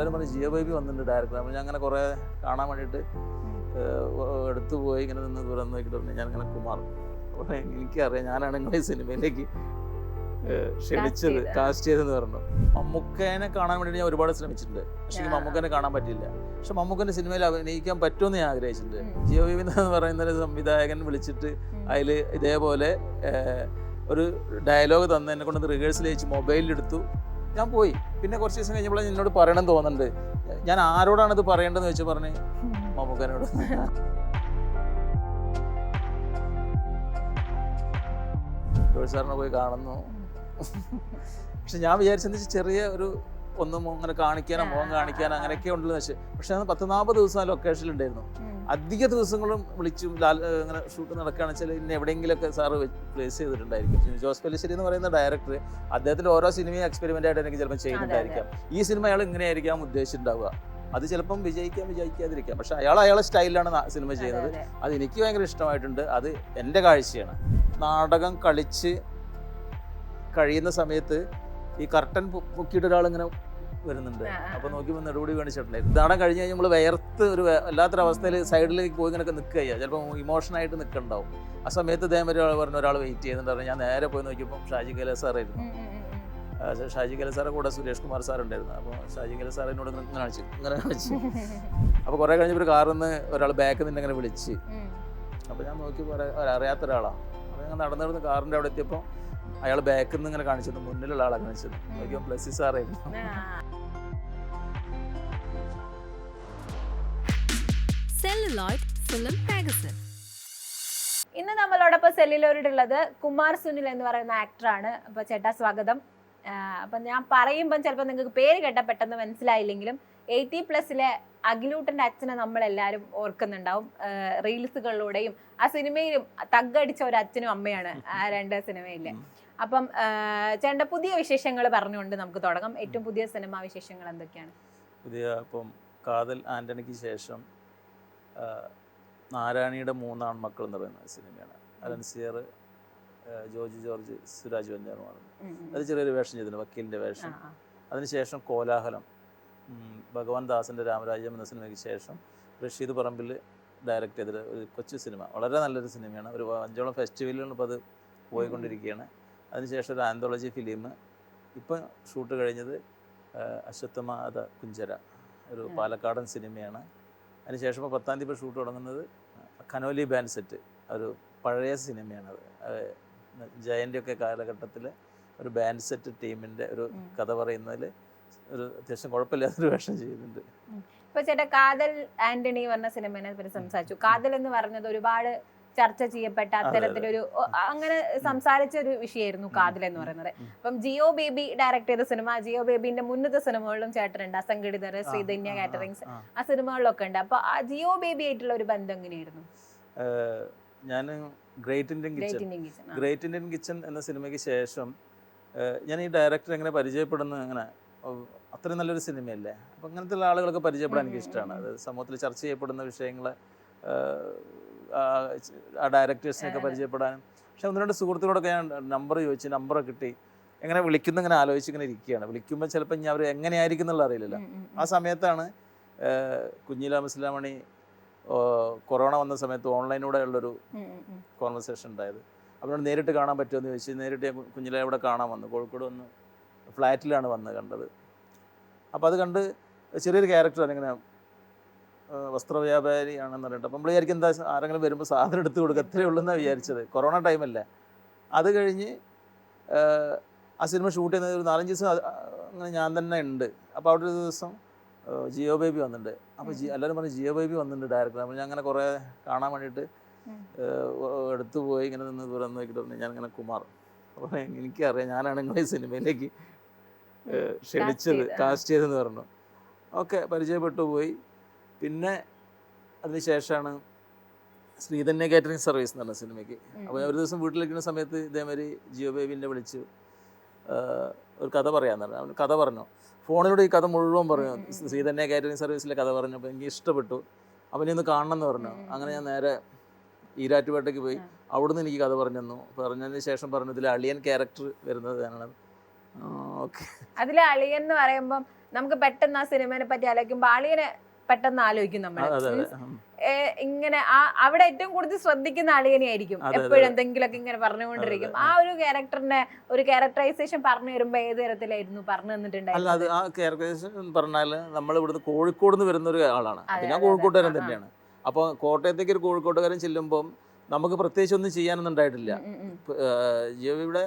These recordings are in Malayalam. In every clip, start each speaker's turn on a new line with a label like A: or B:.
A: എല്ലാവരും പറഞ്ഞ് ജിയോ ബേബി വന്നിട്ടുണ്ട് ഡയറക്ടർ. അപ്പോൾ ഞാൻ അങ്ങനെ കുറേ കാണാൻ വേണ്ടിയിട്ട് എടുത്തു പോയി ഇങ്ങനെ നിന്ന് തുറന്ന് നോക്കിയിട്ട് പറഞ്ഞു ഞാൻ ഇങ്ങനെ കുമാർ. അപ്പോൾ എനിക്കറിയാം ഞാനാണ് നിങ്ങളെ ഈ സിനിമയിലേക്ക് ക്ഷണിച്ചത്, കാസ്റ്റ് ചെയ്തെന്ന് പറഞ്ഞു. മമ്മൂക്കേനെ കാണാൻ വേണ്ടി ഞാൻ ഒരുപാട് ശ്രമിച്ചിട്ടുണ്ട്, പക്ഷേ മമ്മൂക്കേനെ കാണാൻ പറ്റില്ല. പക്ഷെ മമ്മൂക്കൻ്റെ സിനിമയിൽ അഭിനയിക്കാൻ പറ്റുമെന്ന് ഞാൻ ആഗ്രഹിച്ചിട്ടുണ്ട്. ജിയോ ബേബി എന്ന് പറയുന്ന ഒരു സംവിധായകൻ വിളിച്ചിട്ട് അതിൽ ഇതേപോലെ ഒരു ഡയലോഗ് തന്ന് എന്നെ കൊണ്ട് റിഹേഴ്സൽ ചെയ്യിച്ച് മൊബൈലിലെടുത്തു. ഞാൻ പോയി. പിന്നെ കുറച്ച് ദിവസം കഴിഞ്ഞപ്പോൾ എന്നോട് പറയണം തോന്നുന്നുണ്ട്, ഞാൻ ആരോടാണ് ഇത് പറയേണ്ടതെന്ന് വെച്ച് പറഞ്ഞ് മമ്മൂക്കനോട്. ജോർജ് സാറിനെ പോയി കാണുന്നു. പക്ഷെ ഞാൻ വിചാരിച്ചെന്ന് വെച്ചാൽ ചെറിയ ഒരു ഒന്നും അങ്ങനെ കാണിക്കാനോ മുഖം കാണിക്കാനോ അങ്ങനെയൊക്കെ ഉണ്ടെന്ന് വെച്ച്. പക്ഷെ അന്ന് 10-40 ദിവസം ലൊക്കേഷനിലുണ്ടായിരുന്നു. അധിക ദിവസങ്ങളും വിളിച്ചും അങ്ങനെ ഷൂട്ട് നടക്കുകയാണെന്ന് വെച്ചാൽ ഇന്ന് എവിടെയെങ്കിലുമൊക്കെ സാറ് പ്ലേസ് ചെയ്തിട്ടുണ്ടായിരിക്കും. ജോസ് പെല്ലിശ്ശേരി എന്ന് പറയുന്ന ഡയറക്ടർ അദ്ദേഹത്തിൻ്റെ ഓരോ സിനിമയും എക്സ്പെരിമെൻ്റ് ആയിട്ട് എനിക്ക് ചിലപ്പോൾ ചെയ്യുന്നുണ്ടായിരിക്കാം. ഈ സിനിമ അയാൾ ഇങ്ങനെയായിരിക്കാം ഉദ്ദേശിച്ചിട്ടുണ്ടാവുക. അത് ചിലപ്പം വിജയിക്കാതിരിക്കാം. പക്ഷെ അയാളെ സ്റ്റൈലിലാണ് സിനിമ ചെയ്യുന്നത്. അത് എനിക്ക് ഭയങ്കര ഇഷ്ടമായിട്ടുണ്ട്. അത് എൻ്റെ കാഴ്ചയാണ്. നാടകം കളിച്ച് കഴിയുന്ന സമയത്ത് ഈ കർട്ടൻ പൊക്കിയിട്ട് ഒരാളിങ്ങനെ വരുന്നുണ്ട്. അപ്പോൾ നോക്കിയപ്പോൾ നെടുപടി കാണിച്ചിട്ടുണ്ടായിരുന്നു. നാടകം കഴിഞ്ഞ് കഴിഞ്ഞാൽ നമ്മൾ വിയർത്ത് ഒരു വല്ലാത്തൊരവസ്ഥയിൽ സൈഡിലേക്ക് പോയി ഇങ്ങനെയൊക്കെ നിൽക്കുക, ചിലപ്പോൾ ഇമോഷനായിട്ട് നിൽക്കുന്നുണ്ടാവും. ആ സമയത്ത് ഇതേമാതിരി ഒരാൾ വെയിറ്റ് ചെയ്യുന്നുണ്ടായിരുന്നു. ഞാൻ നേരെ പോയി നോക്കിയപ്പോൾ ഷാജി കൈലാസ് സാറായിരുന്നു. ഷാജി കൈലാസ് സാറെ കൂടെ സുരേഷ് കുമാർ സാറുണ്ടായിരുന്നു. അപ്പോൾ ഷാജി കൈലാസ് സാറിനോട് ഇങ്ങനെ കാണിച്ചു. അപ്പോൾ കുറേ കഴിഞ്ഞപ്പോൾ ഒരു കാറിൽ നിന്ന് ഒരാൾ ബാക്കിൽ നിന്ന് ഇങ്ങനെ വിളിച്ച്. അപ്പോൾ ഞാൻ നോക്കി അറിയാത്ത ഒരാളാണ്. അപ്പോൾ ഞാൻ നടന്നിരുന്ന് കാറിൻ്റെ അവിടെ എത്തിയപ്പോൾ അയാൾ ബാക്കിൽ നിന്ന് ഇങ്ങനെ കാണിച്ചത് മുന്നിലുള്ള ആളെ കാണിച്ചത്. നോക്കിയപ്പോൾ ബ്ലസ്സി സാറായിരുന്നു.
B: ഇന്ന് നമ്മളോടൊപ്പം സെല്ലുലോയിലുള്ളത് കുമാർ സുനിൽ എന്ന് പറയുന്ന ആക്ടറാണ്. അപ്പോൾ ചേട്ടാ സ്വാഗതം. അപ്പം ഞാൻ പറയുമ്പം ചിലപ്പോൾ നിങ്ങൾക്ക് പേര് കേട്ട പെട്ടെന്ന് മനസ്സിലായില്ലെങ്കിലും 80+ അഖിലൂട്ടൻ്റെ അച്ഛനെ നമ്മളെല്ലാവരും ഓർക്കുന്നുണ്ടാവും. റീൽസുകളിലൂടെയും ആ സിനിമയിലും തగ్గടിച്ച ഒരു അച്ഛനും അമ്മയാണ് ആ 2 സിനിമയിലെ. അപ്പം ചേട്ടൻ്റെ പുതിയ വിശേഷങ്ങൾ പറഞ്ഞുകൊണ്ട് നമുക്ക് തുടങ്ങാം. ഏറ്റവും പുതിയ സിനിമാ വിശേഷങ്ങൾ എന്തൊക്കെയാണ്?
A: പുതിയ ഇപ്പം കാതൽ ആൻ്റണിക്ക് ശേഷം നാരായണിയുടെ 3 ആൺമക്കൾ എന്ന് പറയുന്ന സിനിമയാണ്. അലൻസിയർ, ജോർജ് ജോർജ്, സുരാജ് വെഞ്ഞാറുമാണ്. അത് ചെറിയൊരു വേഷം ചെയ്തിട്ടുണ്ട്, വക്കീലിൻ്റെ വേഷം. അതിനുശേഷം കോലാഹലം, ഭഗവാൻ ദാസിൻ്റെ രാമരാജ്യം എന്ന സിനിമയ്ക്ക് ശേഷം റഷീദ് പറമ്പിൽ ഡയറക്റ്റ് ചെയ്തിട്ട് ഒരു കൊച്ചു സിനിമ, വളരെ നല്ലൊരു സിനിമയാണ്. ഒരു 5ഓളം ഫെസ്റ്റിവലുകളിൽ ഇപ്പോൾ അത് പോയിക്കൊണ്ടിരിക്കുകയാണ്. അതിനുശേഷം ഒരു ആന്തോളജി ഫിലിം ഇപ്പം ഷൂട്ട് കഴിഞ്ഞത് അശ്വത്ഥമാത കുഞ്ചര, ഒരു പാലക്കാടൻ സിനിമയാണ്. അതിനുശേഷം ഇപ്പോൾ 10-ാം തീയതി ഇപ്പോൾ ഷൂട്ട് തുടങ്ങുന്നത് കനോലി ബാൻഡ് സെറ്റ്, ഒരു പഴയ സിനിമയാണത്. ജയൻ്റെ ഒക്കെ കാലഘട്ടത്തിൽ ഒരു ബാൻഡ് സെറ്റ് ടീമിൻ്റെ ഒരു കഥ പറയുന്നതിൽ ഒരു അത്യാവശ്യം കുഴപ്പമില്ലാത്തൊരു വേഷം ചെയ്യുന്നുണ്ട്.
B: ഇപ്പൊ ചേട്ടാ കാതൽ ആന്റണി പറഞ്ഞ സിനിമയെ പറ്റി സംസാരിച്ചു. കാതൽ എന്ന് പറഞ്ഞത് ഒരുപാട് ചർച്ച ചെയ്യപ്പെട്ട അത്തരത്തിലൊരു അങ്ങനെ സംസാരിച്ച ഒരു വിഷയമായിരുന്നു കാതൽ എന്ന് പറയുന്നത്. അപ്പം ജിയോ ബേബി ഡയറക്ട് ചെയ്ത സിനിമ, ജിയോ ബേബിന്റെ മുന്നത്തെ സിനിമകളിലും ചേട്ടനുണ്ട്, അസംഘടിതർ, ശ്രീധന്യ കാറ്ററിംഗ്സ്, ആ സിനിമകളിലൊക്കെ ഉണ്ട്. അപ്പൊ ആ ജിയോ ബേബി ആയിട്ടുള്ള ഒരു ബന്ധം എങ്ങനെയായിരുന്നു?
A: ഞാൻ ഗ്രേറ്റ് ഇന്ത്യൻ കിച്ചൺ എന്ന സിനിമയ്ക്ക് ശേഷം ഞാൻ ഈ ഡയറക്ടർ എങ്ങനെ പരിചയപ്പെടുന്നു, അങ്ങനെ അത്രയും നല്ലൊരു സിനിമയല്ലേ. അപ്പം അങ്ങനത്തെ ആളുകളൊക്കെ പരിചയപ്പെടാൻ എനിക്ക് ഇഷ്ടമാണ്. അത് സമൂഹത്തിൽ ചർച്ച ചെയ്യപ്പെടുന്ന വിഷയങ്ങളെ ആ ഡയറക്ടേഴ്സിനെയൊക്കെ പരിചയപ്പെടാനും. പക്ഷെ 1-2 സുഹൃത്തുക്കളോടൊക്കെ ഞാൻ നമ്പർ ചോദിച്ചു, നമ്പറൊക്കെ കിട്ടി. എങ്ങനെ വിളിക്കുന്ന ഇങ്ങനെ ആലോചിച്ച് ഇങ്ങനെ ഇരിക്കുകയാണ്. വിളിക്കുമ്പോൾ ചിലപ്പോൾ ഇനി അവർ എങ്ങനെയായിരിക്കും എന്നുള്ള അറിയില്ലല്ലോ. ആ സമയത്താണ് കുഞ്ഞില മുസ്ലാമണി കൊറോണ വന്ന സമയത്ത് ഓൺലൈനിലൂടെ ഉള്ളൊരു കോൺവെർസേഷൻ ഉണ്ടായത്. അവരോട് നേരിട്ട് കാണാൻ പറ്റുമെന്ന് ചോദിച്ചു. നേരിട്ട് കുഞ്ഞിലെ ഇവിടെ കാണാൻ വന്നു, കോഴിക്കോട് വന്ന് ഫ്ലാറ്റിലാണ് വന്ന് കണ്ടത്. അപ്പോൾ അത് കണ്ട് ചെറിയൊരു ക്യാരക്ടറാണ്, ഇങ്ങനെ വസ്ത്രവ്യാപാരിയാണെന്ന് പറഞ്ഞിട്ട്. അപ്പം നമ്മൾ വിചാരിക്കും എന്താ ആരെങ്കിലും വരുമ്പോൾ സാധനം എടുത്ത് കൊടുക്കുക, എത്രയേ ഉള്ളൂ എന്നാണ് വിചാരിച്ചത്. കൊറോണ ടൈമല്ലേ. അത് കഴിഞ്ഞ് ആ സിനിമ ഷൂട്ട് ചെയ്യുന്നത് ഒരു 4-5 ദിവസം അങ്ങനെ ഞാൻ തന്നെ ഉണ്ട്. അപ്പോൾ അവിടെ ഒരു ദിവസം ജിയോ ബേബി വന്നിട്ടുണ്ട്. അപ്പോൾ എല്ലാവരും പറഞ്ഞു ജിയോ ബേബി വന്നിട്ടുണ്ട് ഡയറക്ടർ. അപ്പോൾ ഞാൻ അങ്ങനെ കുറേ കാണാൻ വേണ്ടിയിട്ട് എടുത്തു പോയി ഇങ്ങനെ നിന്ന് തുറന്ന് നോക്കിയിട്ട് പറഞ്ഞു ഞാനിങ്ങനെ കുമാർ. അപ്പോൾ എനിക്കറിയാം ഞാനാണ് നിങ്ങളെ ഈ സിനിമയിലേക്ക് ക്ഷണിച്ചത്, കാസ്റ്റ് ചെയ്തതെന്ന് പറഞ്ഞു. ഓക്കെ, പരിചയപ്പെട്ടു പോയി. പിന്നെ അതിന് ശേഷമാണ് ശ്രീധന്യ കാറ്ററിംഗ് സർവീസ് എന്ന് പറഞ്ഞ സിനിമയ്ക്ക്. അപ്പോൾ ഒരു ദിവസം വീട്ടിലിരിക്കുന്ന സമയത്ത് ഇതേമാതിരി ജിയോ ബേബിനെ വിളിച്ച് ഒരു കഥ പറയാമെന്ന് പറഞ്ഞു. അവൻ കഥ പറഞ്ഞു, ഫോണിലൂടെ ഈ കഥ മുഴുവൻ പറഞ്ഞു. ശ്രീധന്യ കാറ്ററിംഗ് സർവീസിലെ കഥ പറഞ്ഞപ്പോൾ എനിക്ക് ഇഷ്ടപ്പെട്ടു. അവനെ ഒന്ന് കാണണം എന്ന് പറഞ്ഞു. അങ്ങനെ ഞാൻ നേരെ ഈരാറ്റുപേട്ടയ്ക്ക് പോയി. അവിടുന്ന് എനിക്ക് കഥ പറഞ്ഞു തന്നു. പറഞ്ഞതിന് ശേഷം പറഞ്ഞു ഇതിൽ അളിയൻ ക്യാരക്ടർ വരുന്നത് ഞാനാണ്. ഓക്കെ,
B: അതിലെ അളിയൻ എന്ന് പറയുമ്പം നമുക്ക് പെട്ടെന്ന് ആ സിനിമയെ പറ്റി ആലോചിക്കുമ്പോൾ അളിയനെ പെട്ടെന്ന് ആലോചിക്കും നമ്മൾ.
A: അതെ അതെ
B: ഇങ്ങനെ അവിടെ ഏറ്റവും കൂടുതൽ ശ്രദ്ധിക്കുന്ന അളിയനെ ആയിരിക്കും. എപ്പോഴും എന്തെങ്കിലുമൊക്കെ ഇങ്ങനെ പറഞ്ഞുകൊണ്ടിരിക്കും. ആ ഒരു ക്യാരക്ടറിന്റെ ഒരു ക്യാരക്ടറൈസേഷൻ പറഞ്ഞു തരുമ്പോ ഏത് തരത്തിലായിരുന്നു പറഞ്ഞു
A: അല്ല
B: തന്നിട്ടുണ്ടായിരുന്നു?
A: അത് ആ ക്യാരക്ടറൈസേഷൻ പറഞ്ഞാൽ നമ്മൾ ഇവിടുന്ന് കോഴിക്കോട് നിന്ന് വരുന്ന ഒരു ആളാണ്. ഞാൻ കോഴിക്കോട്ടുകാരൻ തന്നെയാണ്. അപ്പോൾ കോട്ടയത്തേക്ക് ഒരു കോഴിക്കോട്ടുകാരൻ ചെല്ലുമ്പം നമുക്ക് പ്രത്യേകിച്ച് ഒന്നും ചെയ്യാനൊന്നും ഉണ്ടായിട്ടില്ല. ജിയോയുടെ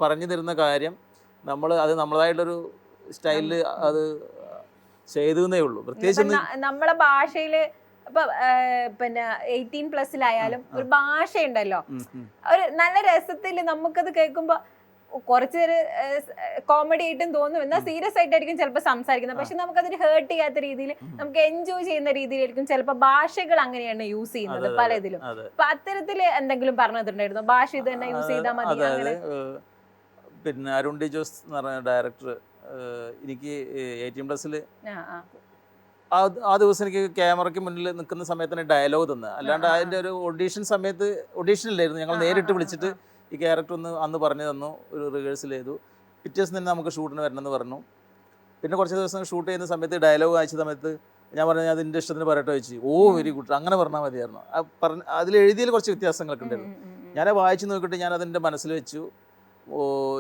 A: പറഞ്ഞു തരുന്ന കാര്യം അത് നമ്മളതായിട്ടൊരു സ്റ്റൈലിൽ അത് ചെയ്തേ ഉള്ളൂ. പ്രത്യേകിച്ച്
B: നമ്മളെ ഭാഷയില് ഇപ്പൊ പിന്നെ 18+ലായാലും ഒരു ഭാഷയുണ്ടല്ലോ, ഒരു നല്ല രസത്തില് നമുക്കത് കേൾക്കുമ്പോ കുറച്ചൊരു കോമഡി ആയിട്ടും തോന്നും, എന്നാൽ സീരിയസ് ആയിട്ടായിരിക്കും ചിലപ്പോൾ സംസാരിക്കുന്നത്. പക്ഷെ നമുക്കതൊരു ഹേർട്ട് ചെയ്യാത്ത രീതിയിൽ നമുക്ക് എൻജോയ് ചെയ്യുന്ന രീതിയിലായിരിക്കും ചിലപ്പോൾ ഭാഷകൾ അങ്ങനെയാണ് യൂസ് ചെയ്യുന്നത് പലതിലും. അപ്പൊ അത്തരത്തില് എന്തെങ്കിലും പറഞ്ഞിട്ടുണ്ടായിരുന്നു ഭാഷ ഇത് തന്നെ യൂസ് ചെയ്താൽ മതി അങ്ങനെ?
A: പിന്നെ അരുൺ ഡി ജോസ് എന്ന് പറഞ്ഞ ഡയറക്ടർ എനിക്ക് 18+ല് ആ ദിവസം എനിക്ക് ക്യാമറയ്ക്ക് മുന്നിൽ നിൽക്കുന്ന സമയത്ത് തന്നെ ഡയലോഗ് തന്നു. അല്ലാണ്ട് അതിൻ്റെ ഒരു ഓഡീഷനിലായിരുന്നു. ഞങ്ങൾ നേരിട്ട് വിളിച്ചിട്ട് ഈ ക്യാരക്ടർ അന്ന് പറഞ്ഞു തന്നു, ഒരു റിഹേഴ്സൽ ചെയ്തു. പിറ്റേ ദിവസം തന്നെ നമുക്ക് ഷൂട്ടിന് വരണമെന്ന് പറഞ്ഞു. പിന്നെ കുറച്ച് ദിവസം ഷൂട്ട് ചെയ്യുന്ന സമയത്ത് ഡയലോഗ് അയച്ച സമയത്ത് ഞാൻ പറഞ്ഞു അതിൻ്റെ ഇഷ്ടത്തിന് പറയട്ടെ ചോദിച്ചു. വെരി ഗുഡ്, അങ്ങനെ പറഞ്ഞാൽ മതിയായിരുന്നു. അതിൽ എഴുതിയതിൽ കുറച്ച് വ്യത്യാസങ്ങളൊക്കെ ഉണ്ടായിരുന്നു. ഞാനത് വായിച്ച് നോക്കിയിട്ട് ഞാൻ അതിൻ്റെ മനസ്സിൽ വെച്ചു.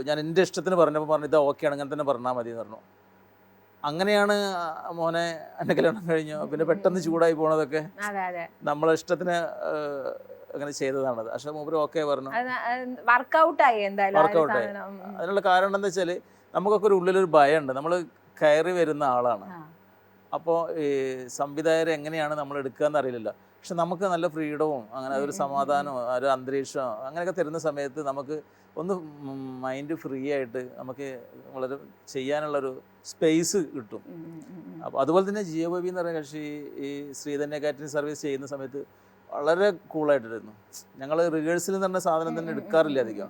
A: ഞാൻ എൻ്റെ ഇഷ്ടത്തിന് പറഞ്ഞപ്പോൾ പറഞ്ഞു ഇത് ഓക്കെയാണ്, അങ്ങനെ തന്നെ പറഞ്ഞാൽ മതി എന്ന് പറഞ്ഞു. അങ്ങനെയാണ് മോനെ എൻ്റെ കല്യാണം കഴിഞ്ഞു. പിന്നെ പെട്ടെന്ന് ചൂടായി പോണതൊക്കെ നമ്മളെ ഇഷ്ടത്തിന് അങ്ങനെ ചെയ്തതാണത്. പക്ഷെ മൂപ്പര് ഓക്കെ പറഞ്ഞു,
B: വർക്കൗട്ടായി.
A: അതിനുള്ള കാരണം എന്താ വെച്ചാൽ നമുക്കൊക്കെ ഒരു ഉള്ളിലൊരു ഭയമുണ്ട്. നമ്മൾ കയറി വരുന്ന ആളാണ്. അപ്പോൾ ഈ സംവിധായകരെ എങ്ങനെയാണ് നമ്മൾ എടുക്കുക എന്നറിയില്ലല്ലോ. പക്ഷെ നമുക്ക് നല്ല ഫ്രീഡവും അങ്ങനെ ഒരു സമാധാനവും ഒരു അന്തരീക്ഷവും അങ്ങനെയൊക്കെ തരുന്ന സമയത്ത് നമുക്ക് ഒന്ന് മൈൻഡ് ഫ്രീ ആയിട്ട് നമുക്ക് വളരെ ചെയ്യാനുള്ളൊരു സ്പേസ് കിട്ടും. അപ്പോൾ അതുപോലെ തന്നെ ജിയോ ബേബി എന്ന് പറയുന്ന കക്ഷി ഈ ശ്രീധന്യ കാറ്ററിംഗ് സർവീസ് ചെയ്യുന്ന സമയത്ത് വളരെ കൂളായിട്ടിരുന്നു. ഞങ്ങൾ റിഹേഴ്സൽ എന്ന് പറഞ്ഞ സാധനം തന്നെ എടുക്കാറില്ല അധികം.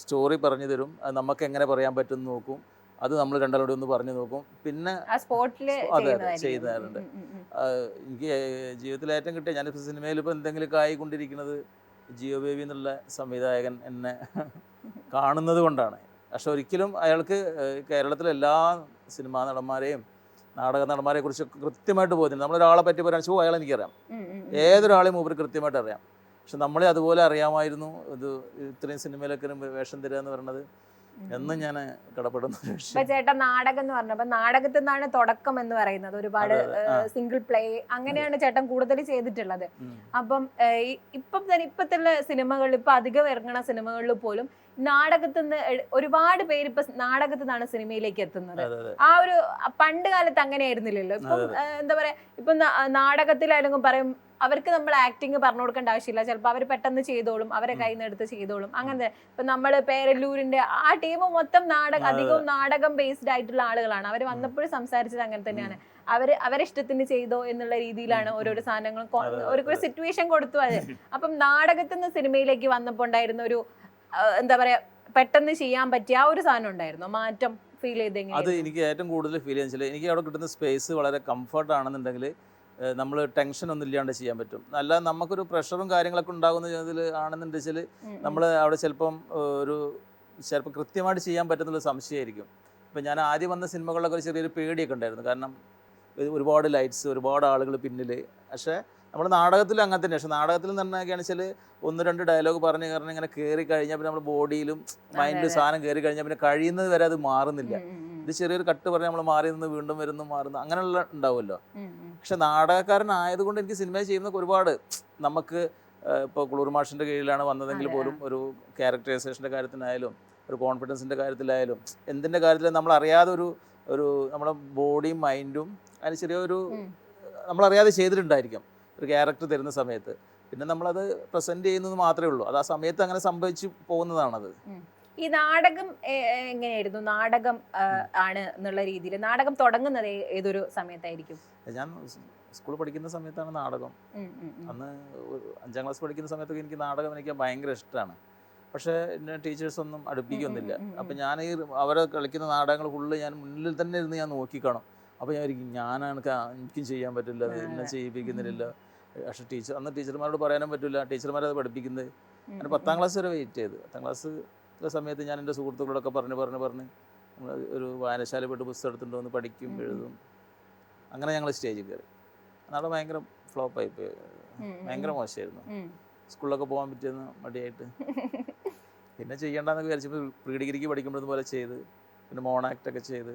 A: സ്റ്റോറി പറഞ്ഞു തരും, അത് നമുക്ക് എങ്ങനെ പറയാൻ പറ്റും നോക്കും, അത് നമ്മൾ രണ്ടാളോട് ഒന്ന് പറഞ്ഞു നോക്കും. പിന്നെ അതെ ചെയ്യുന്നുണ്ട്. എനിക്ക് ജീവിതത്തിൽ ഏറ്റവും കിട്ടിയ ഞാനിപ്പോൾ സിനിമയിൽ ഇപ്പോൾ എന്തെങ്കിലുമൊക്കെ ആയിക്കൊണ്ടിരിക്കുന്നത് ജിയോ ബേബി എന്നുള്ള സംവിധായകൻ എന്നെ കാണുന്നത് കൊണ്ടാണ്. പക്ഷെ ഒരിക്കലും അയാൾക്ക് കേരളത്തിലെ എല്ലാ സിനിമാ നടന്മാരെയും നാടക നടന്മാരെ കുറിച്ചൊക്കെ കൃത്യമായിട്ട് പോകുന്നുണ്ട്. നമ്മളൊരാളെ പറ്റി പറയാൻ വെച്ചാൽ അയാൾ എനിക്കറിയാം, ഏതൊരാളെയും മൂപ്പര് കൃത്യമായിട്ട് അറിയാം. പക്ഷെ നമ്മളെ അതുപോലെ അറിയാമായിരുന്നു. ഇത് ഇത്രയും സിനിമയിലൊക്കെ വേഷം തരിക എന്ന് പറയുന്നത് എന്നും ഞാൻ കടപ്പെടുന്ന.
B: ചേട്ടാ നാടകം എന്ന് പറഞ്ഞപ്പോ നാടകത്തിൽ നിന്നാണ് തുടക്കം എന്ന് പറയുന്നത്. ഒരുപാട് സിംഗിൾ പ്ലേ അങ്ങനെയാണ് ചേട്ടൻ കൂടുതൽ ചെയ്തിട്ടുള്ളത്. അപ്പം ഇപ്പത്തുള്ള സിനിമകളിൽ ഇപ്പൊ അധികം ഇറങ്ങുന്ന സിനിമകളിൽ പോലും നാടകത്തിൽ നിന്ന് ഒരുപാട് പേര് ഇപ്പൊ നാടകത്തിൽ നിന്നാണ് സിനിമയിലേക്ക് എത്തുന്നത്. ആ ഒരു പണ്ട് കാലത്ത് അങ്ങനെ ആയിരുന്നില്ലല്ലോ. ഇപ്പം എന്താ പറയാ, ഇപ്പൊ നാടകത്തിലായാലും പറയും അവർക്ക് നമ്മൾ ആക്ടിങ് പറഞ്ഞു കൊടുക്കേണ്ട ആവശ്യമില്ല, ചിലപ്പോൾ അവർ പെട്ടെന്ന് ചെയ്തോളും, അവരെ കയ്യിൽ നിന്ന് എടുത്ത് ചെയ്തോളും. അങ്ങനത്തെ ഇപ്പൊ നമ്മൾ പേരല്ലൂരിന്റെ ആ ടീം മൊത്തം അധികവും നാടകം ബേസ്ഡ് ആയിട്ടുള്ള ആളുകളാണ്. അവർ വന്നപ്പോഴും സംസാരിച്ചത് അങ്ങനെ തന്നെയാണ്. അവരെ ഇഷ്ടത്തിന് ചെയ്തോ എന്നുള്ള രീതിയിലാണ് ഓരോരോ സാധനങ്ങളും ഒരു സിറ്റുവേഷൻ കൊടുത്തു. അത് അപ്പം നാടകത്തിൽ നിന്ന് സിനിമയിലേക്ക് വന്നപ്പോൾ ഉണ്ടായിരുന്ന ഒരു എന്താ പറയാ പെട്ടെന്ന് ചെയ്യാൻ പറ്റിയ ആ ഒരു സാധനം ഉണ്ടായിരുന്നു, മാറ്റം ഫീൽ ചെയ്തെങ്കിൽ?
A: അത് എനിക്ക് ഏറ്റവും കൂടുതൽ ഫീൽ ചെയ്യുന്നത് എനിക്ക് അവിടെ കിട്ടുന്ന സ്പേസ് വളരെ കംഫർട്ട് ആണെന്നുണ്ടെങ്കിൽ നമ്മൾ ടെൻഷനൊന്നും ഇല്ലാണ്ട് ചെയ്യാൻ പറ്റും. അല്ലാതെ നമുക്കൊരു പ്രഷറും കാര്യങ്ങളൊക്കെ ഉണ്ടാകുന്നതിൽ ആണെന്നുണ്ടെങ്കിൽ നമ്മൾ അവിടെ ചിലപ്പം കൃത്യമായിട്ട് ചെയ്യാൻ പറ്റുന്നുള്ള സംശയമായിരിക്കും. ഇപ്പം ഞാൻ ആദ്യം വന്ന സിനിമകളിലൊക്കെ ഒരു ചെറിയൊരു പേടിയൊക്കെ ഉണ്ടായിരുന്നു. കാരണം ഒരുപാട് ലൈറ്റ്സ്, ഒരുപാട് ആളുകൾ പിന്നിൽ. പക്ഷേ നമ്മുടെ നാടകത്തിൽ അങ്ങനെ തന്നെ. പക്ഷേ നാടകത്തിൽ നിന്ന് പറഞ്ഞൊക്കെയാണെന്ന് വെച്ചാൽ 1-2 ഡയലോഗ് പറഞ്ഞ് ഇങ്ങനെ കയറി കഴിഞ്ഞാൽ പിന്നെ നമ്മുടെ ബോഡിയിലും മൈൻഡിലും സാധനം കയറി കഴിഞ്ഞാൽ പിന്നെ കഴിയുന്നത് വരെ അത് മാറുന്നില്ല. ഇത് ചെറിയൊരു കട്ട് പറഞ്ഞാൽ നമ്മൾ മാറി നിന്ന് വീണ്ടും വരുന്നു മാറുന്നു അങ്ങനെയുള്ള ഉണ്ടാവുമല്ലോ. പക്ഷെ നാടകക്കാരനായതുകൊണ്ട് എനിക്ക് സിനിമ ചെയ്യുന്ന ഒരുപാട് നമുക്ക് ഇപ്പോൾ കുളൂർ മാഷിൻ്റെ കീഴിലാണ് വന്നതെങ്കിൽ പോലും ഒരു ക്യാരക്ടറൈസേഷൻ്റെ കാര്യത്തിനായാലും ഒരു കോൺഫിഡൻസിൻ്റെ കാര്യത്തിലായാലും എന്തിൻ്റെ കാര്യത്തിലും നമ്മളറിയാതെ ഒരു നമ്മുടെ ബോഡിയും മൈൻഡും അതിന് ചെറിയൊരു നമ്മളറിയാതെ ചെയ്തിട്ടുണ്ടായിരിക്കും ഒരു ക്യാരക്ടർ തരുന്ന സമയത്ത്. പിന്നെ നമ്മളത് പ്രസൻറ്റ് ചെയ്യുന്നത് മാത്രമേ ഉള്ളൂ. അത് ആ സമയത്ത് അങ്ങനെ സംഭവിച്ചു പോകുന്നതാണത്.
B: ഈ നാടകം എങ്ങനെയായിരുന്നു? നാടകം ആണ് എന്നുള്ള രീതിയിൽ നാടകം തുടങ്ങുന്നത് ഏതൊരു സമയത്തായിരിക്കും?
A: ഞാൻ സ്കൂളിൽ പഠിക്കുന്ന സമയത്താണ് നാടകം. അന്ന് 5ാം ക്ലാസ് പഠിക്കുന്ന സമയത്തൊക്കെ എനിക്ക് നാടകം എനിക്ക് ഭയങ്കര ഇഷ്ടമാണ്. പക്ഷേ എന്നെ ടീച്ചേഴ്സൊന്നും അടുപ്പിക്കൊന്നുമില്ല. അപ്പം ഞാൻ അവരെ കളിക്കുന്ന നാടകങ്ങൾ ഫുള്ള് ഞാൻ മുന്നിൽ തന്നെ ഇരുന്ന് ഞാൻ നോക്കിക്കാണും. അപ്പോൾ ഞാൻ എനിക്കും ചെയ്യാൻ പറ്റില്ല, അത് എന്നെ ചെയ്യിപ്പിക്കുന്നില്ല. പക്ഷേ അന്ന് ടീച്ചർമാരോട് പറയാനും പറ്റില്ല, ടീച്ചർമാരത് പഠിപ്പിക്കുന്നത്. ഞാൻ 10ാം ക്ലാസ് വരെ വെയിറ്റ് ചെയ്ത് 10ാം ക്ലാസ് സമയത്ത് ഞാൻ എൻ്റെ സുഹൃത്തുക്കളോടൊക്കെ പറഞ്ഞ് ഒരു വായനശാല പോയിട്ട് പുസ്തകം എടുത്തുകൊണ്ട് വന്ന് പഠിക്കും, എഴുതും. അങ്ങനെ ഞങ്ങൾ സ്റ്റേജിൽ കയറി. നാളെ ഭയങ്കര ഫ്ലോപ്പായി പോയി, ഭയങ്കര മോശമായിരുന്നു. സ്കൂളിലൊക്കെ പോകാൻ പറ്റിയെന്ന് മടിയായിട്ട് പിന്നെ ചെയ്യേണ്ടെന്നൊക്കെ വിചാരിച്ചപ്പോൾ പ്രീ ഡിഗ്രിക്ക് പഠിക്കുമ്പോൾ ഇതുപോലെ ചെയ്ത്, പിന്നെ മോണാക്റ്റൊക്കെ ചെയ്ത്,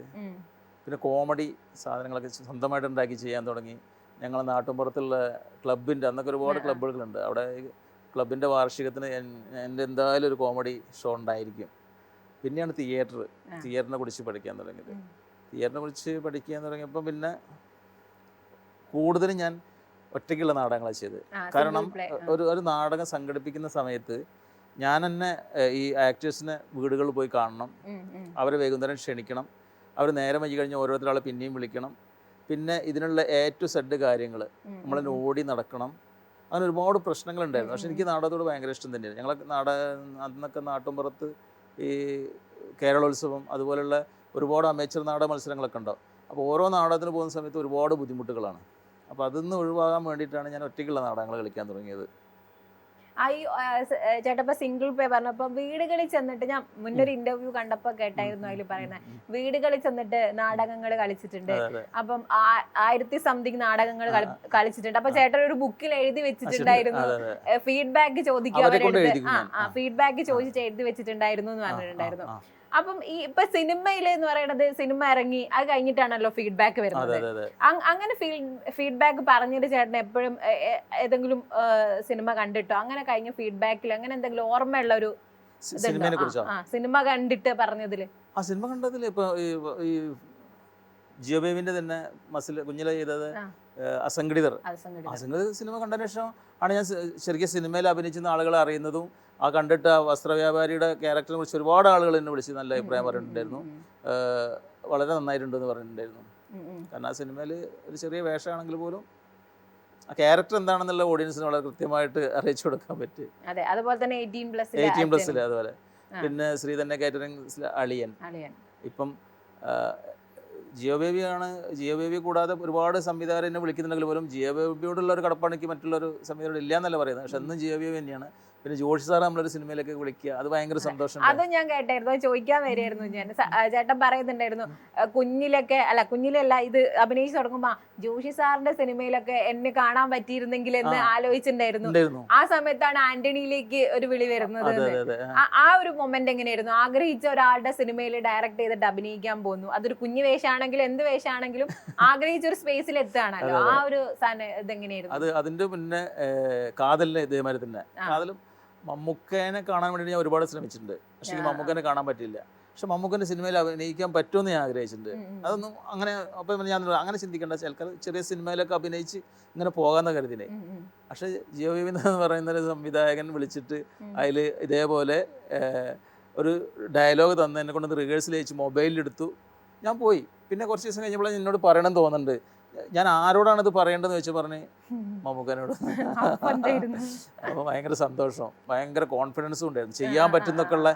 A: പിന്നെ കോമഡി സാധനങ്ങളൊക്കെ സ്വന്തമായിട്ട് ഉണ്ടാക്കി ചെയ്യാൻ തുടങ്ങി. ഞങ്ങളെ നാട്ടുമ്പുറത്തുള്ള ക്ലബിൻ്റെ, അന്നൊക്കെ ഒരുപാട് ക്ലബ്ബുകളുണ്ട്, അവിടെ ക്ലബിൻ്റെ വാർഷികത്തിന് എൻ്റെ എന്തായാലും ഒരു കോമഡി ഷോ ഉണ്ടായിരിക്കും. പിന്നെയാണ് തിയേറ്ററിനെ കുറിച്ച് പഠിക്കാൻ തുടങ്ങിയത്. തിയേറ്ററിനെ കുറിച്ച് പഠിക്കാൻ തുടങ്ങിയപ്പോൾ പിന്നെ കൂടുതലും ഞാൻ ഒറ്റയ്ക്കുള്ള നാടകങ്ങളാണ് ചെയ്തത്. കാരണം ഒരു നാടകം സംഘടിപ്പിക്കുന്ന സമയത്ത് ഞാൻ തന്നെ ഈ ആക്ടേഴ്സിനെ വീടുകളിൽ പോയി കാണണം, അവരെ വൈകുന്നേരം ക്ഷണിക്കണം, അവർ നേരം വൈകി കഴിഞ്ഞാൽ ഓരോരുത്തരാളെ പിന്നെയും വിളിക്കണം, പിന്നെ ഇതിനുള്ള A to Z കാര്യങ്ങൾ നമ്മളതിന് ഓടി നടക്കണം. അങ്ങനെ ഒരുപാട് പ്രശ്നങ്ങളുണ്ടായിരുന്നു. പക്ഷെ എനിക്ക് നാടകത്തോട് ഭയങ്കര ഇഷ്ടം തന്നെയാണ്. ഞങ്ങളെ അന്നൊക്കെ നാട്ടുമ്പുറത്ത് ഈ കേരളോത്സവം അതുപോലുള്ള ഒരുപാട് അമേച്ചർ നാടക മത്സരങ്ങളൊക്കെ ഉണ്ടാവും. അപ്പോൾ ഓരോ നാടകത്തിന് പോകുന്ന സമയത്ത് ഒരുപാട് ബുദ്ധിമുട്ടുകളാണ്. അപ്പോൾ അതിൽ നിന്ന് ഒഴിവാകാൻ വേണ്ടിയിട്ടാണ് ഞാൻ ഒറ്റയ്ക്കുള്ള നാടകങ്ങൾ കളിക്കാൻ തുടങ്ങിയത്.
B: ചേട്ടപ്പ സിംഗിൾ പേ പറഞ്ഞപ്പോ വീടുകളിൽ ചെന്നിട്ട്, ഞാൻ മുന്നൊരു ഇന്റർവ്യൂ കണ്ടപ്പോ കേട്ടായിരുന്നു അതിൽ പറയുന്നത്, വീടുകളിൽ ചെന്നിട്ട് നാടകങ്ങൾ കളിച്ചിട്ടുണ്ട്. അപ്പം 1000 നാടകങ്ങൾ കളിച്ചിട്ടുണ്ട്. അപ്പൊ ചേട്ടൻ ഒരു ബുക്കിൽ എഴുതി വെച്ചിട്ടുണ്ടായിരുന്നു, ഫീഡ്ബാക്ക് ചോദിക്കുക, ഫീഡ്ബാക്ക് ചോദിച്ചിട്ട് എഴുതി വെച്ചിട്ടുണ്ടായിരുന്നു എന്ന് പറഞ്ഞിട്ടുണ്ടായിരുന്നു. അപ്പം ഈ ഇപ്പൊ സിനിമയിൽ എന്ന് പറയുന്നത്, സിനിമ ഇറങ്ങി അത് കഴിഞ്ഞിട്ടാണല്ലോ ഫീഡ്ബാക്ക് വരുന്നത്. അങ്ങനെ ഫീഡ്ബാക്ക് പറഞ്ഞിട്ട് ചേട്ടൻ എപ്പോഴും ഏതെങ്കിലും സിനിമ കണ്ടിട്ടോ അങ്ങനെ കഴിഞ്ഞ ഫീഡ്ബാക്കിൽ അങ്ങനെ എന്തെങ്കിലും ഓർമ്മയുള്ള ഒരു സിനിമ കണ്ടിട്ട് പറഞ്ഞതില്?
A: സിനിമ കണ്ടതിൽ ഇപ്പൊ ഈ ജിയോ ബേബിന്റെ തന്നെ കുഞ്ഞിലെ ചെയ്തത് അസംഘടിതർ സിനിമ കണ്ടതിന് ശേഷം ആണ് ഞാൻ ശരിക്കും സിനിമയിൽ അഭിനയിച്ചിരുന്ന ആളുകളെ അറിയുന്നതും. ആ കണ്ടിട്ട് ആ വസ്ത്രവ്യാപാരിയുടെ ക്യാരക്ടറിനെ കുറിച്ച് ഒരുപാട് ആളുകൾ എന്നെ വിളിച്ച് നല്ല അഭിപ്രായം പറഞ്ഞിട്ടുണ്ടായിരുന്നു, വളരെ നന്നായിട്ടുണ്ടെന്ന് പറഞ്ഞിട്ടുണ്ടായിരുന്നു. കാരണം ആ സിനിമയിൽ ഒരു ചെറിയ വേഷമാണെങ്കിൽ പോലും ആ ക്യാരക്ടർ എന്താണെന്നുള്ള ഓഡിയൻസിന് വളരെ കൃത്യമായിട്ട് അറിയിച്ചു കൊടുക്കാൻ പറ്റി.
B: അതുപോലെ തന്നെ
A: 18+ അതുപോലെ. പിന്നെ ശ്രീധന്യ കാറ്ററിംഗ് അളിയൻ. ഇപ്പം ജിയോ ബേബി കൂടാതെ ഒരുപാട് സംവിധായകർ എന്നെ വിളിക്കുന്നുണ്ടെങ്കിൽ പോലും ജിയോ ബേബിയോടുള്ള ഒരു കടപ്പാണെനിക്ക് മറ്റുള്ളൊരു സംവിധായകർ ഇല്ല എന്നല്ല പറയുന്നത്. പക്ഷെ എന്നും ജിയോ ബേബി തന്നെയാണ്. പിന്നെ ജോഷി സാർ നമ്മളൊരു സിനിമയിലേക്ക് വിളിക്കുക, അത് ഭയങ്കര സന്തോഷം.
B: അതും ഞാൻ കേട്ടായിരുന്നു, ചോദിക്കാൻ വരികയായിരുന്നു ഞാൻ. ചേട്ടൻ പറയുന്നുണ്ടായിരുന്നു കുഞ്ഞിലല്ല ഇത് അഭിനയിച്ചു തുടങ്ങുമ്പോ ജോഷി സാറിന്റെ സിനിമയിലൊക്കെ എന്നെ കാണാൻ പറ്റിയിരുന്നെങ്കിൽ എന്ന് ആലോചിച്ചിട്ടുണ്ടായിരുന്നു. ആ സമയത്താണ് ആന്റണിയിലേക്ക് ഒരു വിളി വരുന്നത്. ആ ഒരു മൊമെന്റ് എങ്ങനെയായിരുന്നു? ആഗ്രഹിച്ച ഒരാളുടെ സിനിമയിൽ ഡയറക്ട് ചെയ്തിട്ട് അഭിനയിക്കാൻ പോകുന്നു, അതൊരു കുഞ്ഞു വേഷമാണെങ്കിലും എന്ത് വേഷമാണെങ്കിലും ആഗ്രഹിച്ച ഒരു സ്പേസിൽ എത്തുകയാണല്ലോ. ആ ഒരു ഇതെങ്ങനെയായിരുന്നു?
A: അതിന്റെ മുന്നേ കാതലിന് ഇതേമാതിരി തന്നെ. കാതലും മമ്മൂക്കേനെ കാണാൻ വേണ്ടി ഞാൻ ഒരുപാട് ശ്രമിച്ചിട്ടുണ്ട്, പക്ഷേ മമ്മൂക്കേനെ കാണാൻ പറ്റില്ല. പക്ഷെ മമ്മൂക്കൻ്റെ സിനിമയിൽ അഭിനയിക്കാൻ പറ്റുമെന്ന് ഞാൻ ആഗ്രഹിച്ചിട്ടുണ്ട്. അതൊന്നും അങ്ങനെ അപ്പം ഞാൻ അങ്ങനെ ചിന്തിക്കേണ്ട, ചിലക്കാർ ചെറിയ സിനിമയിലൊക്കെ അഭിനയിച്ച് ഇങ്ങനെ പോകാമെന്ന് കരുതിനെ. പക്ഷേ ജിയോ ബേബി എന്ന് പറയുന്ന ഒരു സംവിധായകൻ വിളിച്ചിട്ട് അതിൽ ഇതേപോലെ ഒരു ഡയലോഗ് തന്ന് എന്നെ കൊണ്ട് റിഹേഴ്സൽ ചെയ്യിച്ച് മൊബൈലിലെടുത്തു. ഞാൻ പോയി. പിന്നെ കുറച്ച് ദിവസം കഴിഞ്ഞപ്പോൾ എന്നോട് പറയണമെന്ന് തോന്നുന്നുണ്ട്, ഞാൻ ആരോടാണിത് പറയേണ്ടതെന്ന് വെച്ച് പറഞ്ഞ് മമ്മൂക്കനോട്. അപ്പോൾ ഭയങ്കര സന്തോഷം, ഭയങ്കര കോൺഫിഡൻസും ഉണ്ടായിരുന്നു, ചെയ്യാൻ പറ്റുന്നൊക്കെ ഉള്ള.